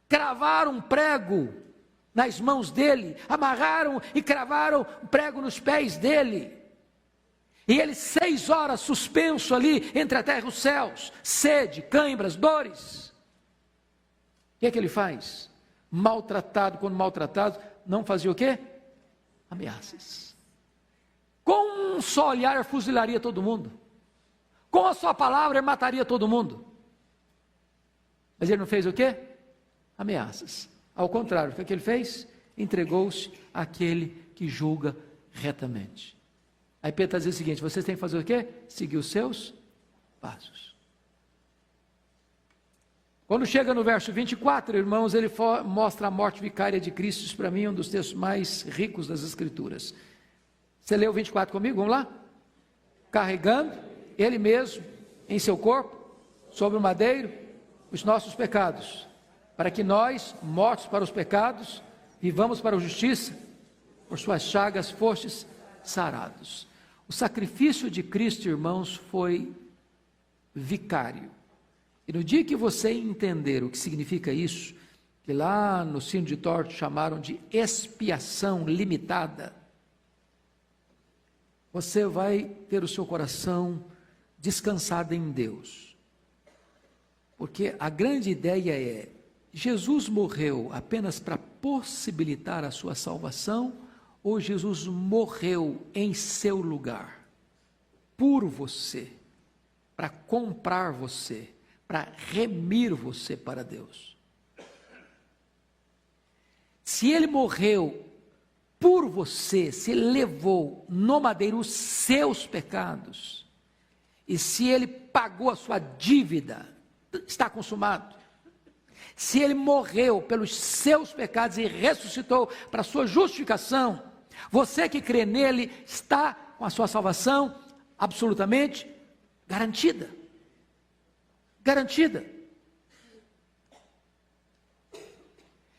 cravaram um prego nas mãos dele, amarraram e cravaram um prego nos pés dele, e ele 6 horas suspenso ali entre a terra e os céus, sede, cãibras, dores. O que é que ele faz? Maltratado, quando maltratado, não fazia o quê? Ameaças. Com um só olhar, fuzilaria todo mundo. Com a sua palavra, ele mataria todo mundo. Mas ele não fez o quê? Ameaças. Ao contrário, o que ele fez? Entregou-se àquele que julga retamente. Aí Pedro está dizendo o seguinte: vocês têm que fazer o quê? Seguir os seus passos. Quando chega no verso 24, irmãos, ele mostra a morte vicária de Cristo. Isso para mim é um dos textos mais ricos das Escrituras. Você leu o 24 comigo? Vamos lá? Carregando ele mesmo em seu corpo, sobre o madeiro, os nossos pecados, para que nós, mortos para os pecados, vivamos para a justiça, por suas chagas fostes sarados. O sacrifício de Cristo, irmãos, foi vicário. E no dia que você entender o que significa isso, que lá no Sino de Dort chamaram de expiação limitada, você vai ter o seu coração descansado em Deus. Porque a grande ideia é, Jesus morreu apenas para possibilitar a sua salvação, ou Jesus morreu em seu lugar, por você, para comprar você, para remir você para Deus. Se ele morreu por você, se ele levou no madeiro os seus pecados, e se ele pagou a sua dívida, está consumado. Se ele morreu pelos seus pecados e ressuscitou para a sua justificação, você que crê nele está com a sua salvação absolutamente garantida. Garantida.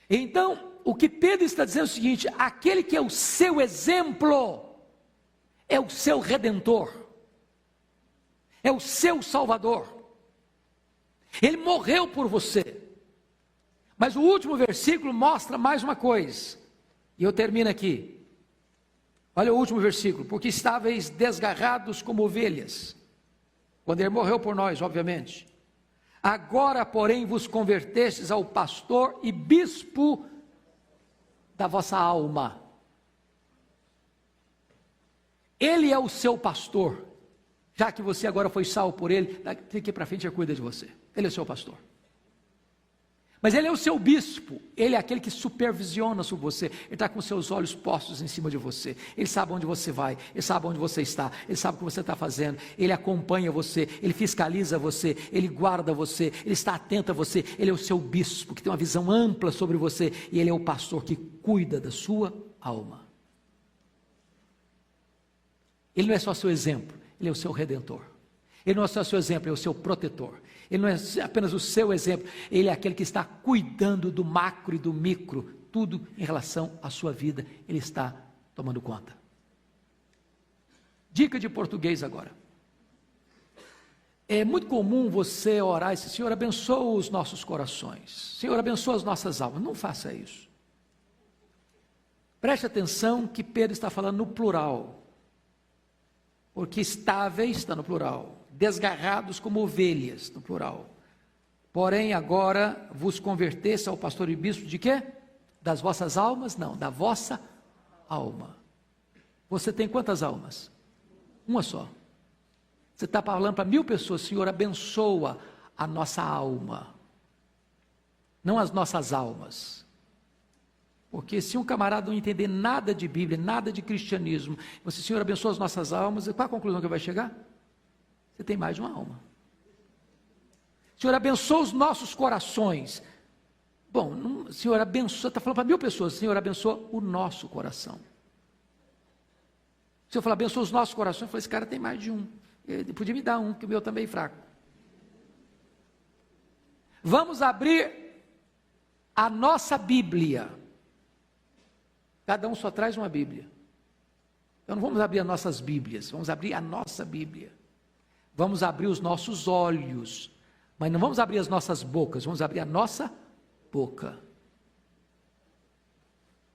Então, o que Pedro está dizendo é o seguinte: aquele que é o seu exemplo, é o seu redentor, é o seu salvador. Ele morreu por você. Mas o último versículo mostra mais uma coisa, e eu termino aqui. Olha o último versículo: porque estáveis desgarrados como ovelhas, quando ele morreu por nós, obviamente. Agora, porém, vos convertestes ao pastor e bispo da vossa alma. Ele é o seu pastor, já que você agora foi salvo por ele, daqui para frente ele cuida de você. Ele é o seu pastor. Mas ele é o seu bispo, ele é aquele que supervisiona sobre você, ele está com seus olhos postos em cima de você, ele sabe onde você vai, ele sabe onde você está, ele sabe o que você está fazendo, ele acompanha você, ele fiscaliza você, ele guarda você, ele está atento a você, ele é o seu bispo, que tem uma visão ampla sobre você, e ele é o pastor que cuida da sua alma. Ele não é só seu exemplo, ele é o seu redentor. Ele não é só o seu exemplo, ele é o seu protetor. Ele não é apenas o seu exemplo, ele é aquele que está cuidando do macro e do micro, tudo em relação à sua vida, ele está tomando conta. Dica de português agora. É muito comum você orar e dizer: Senhor, abençoa os nossos corações, Senhor, abençoa as nossas almas. Não faça isso. Preste atenção que Pedro está falando no plural, porque estáveis está no plural, desgarrados como ovelhas, no plural. Porém, agora vos convertesse ao pastor e bispo de quê? Das vossas almas? Não, da vossa alma. Você tem quantas almas? Uma só. Você está falando para 1000 pessoas: Senhor, abençoa a nossa alma, não as nossas almas. Porque se um camarada não entender nada de Bíblia, nada de cristianismo, você: Senhor, abençoa as nossas almas, qual a conclusão que vai chegar? Você tem mais de uma alma. Senhor, abençoa os nossos corações. Bom, não, Senhor, abençoa, está falando para 1000 pessoas: Senhor, abençoa o nosso coração. Se eu falar abençoa os nossos corações, eu falei: esse cara tem mais de um. Ele podia me dar um, que o meu também é fraco. Vamos abrir a nossa Bíblia. Cada um só traz uma Bíblia. Então não vamos abrir as nossas Bíblias, vamos abrir a nossa Bíblia. Vamos abrir os nossos olhos, mas não vamos abrir as nossas bocas, vamos abrir a nossa boca.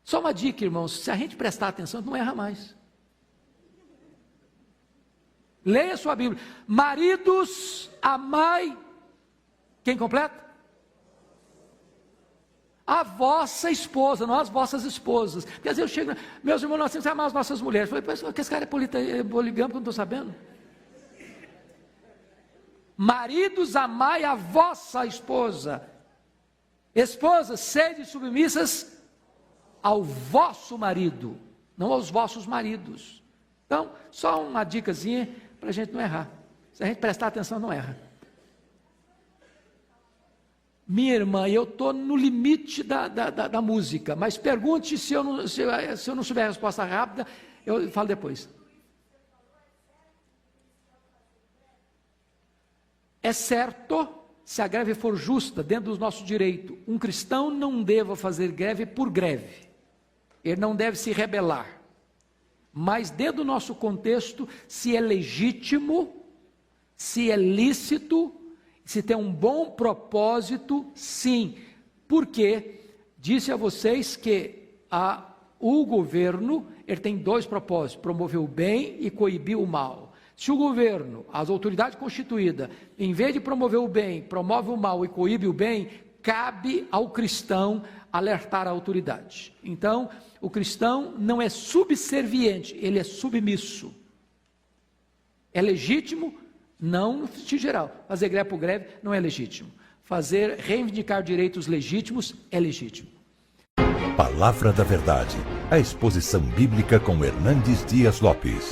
Só uma dica, irmãos: se a gente prestar atenção, não erra mais. Leia a sua Bíblia. Maridos, amai, quem completa? A vossa esposa, não as vossas esposas. Porque às vezes eu chego, meus irmãos, nós temos que amar as nossas mulheres. Eu falei: que esse cara é poligâmico, eu não estou sabendo. Maridos, amai a vossa esposa. Esposas, sede submissas ao vosso marido, não aos vossos maridos. Então, só uma dicasinha para a gente não errar. Se a gente prestar atenção, não erra. Minha irmã, eu estou no limite da música, mas pergunte, se eu não souber a resposta rápida, eu falo depois. É certo, se a greve for justa, dentro do nosso direito, um cristão não deva fazer greve por greve, ele não deve se rebelar, mas dentro do nosso contexto, se é legítimo, se é lícito, se tem um bom propósito, sim. Por quê? Disse a vocês que o governo ele tem dois propósitos: promover o bem e coibir o mal. Se o governo, as autoridades constituídas, em vez de promover o bem, promove o mal e coíbe o bem, cabe ao cristão alertar a autoridade. Então, o cristão não é subserviente, ele é submisso. É legítimo? Não no sentido geral. Fazer greve por greve não é legítimo. Reivindicar direitos legítimos é legítimo. Palavra da Verdade, a exposição bíblica com Hernandes Dias Lopes.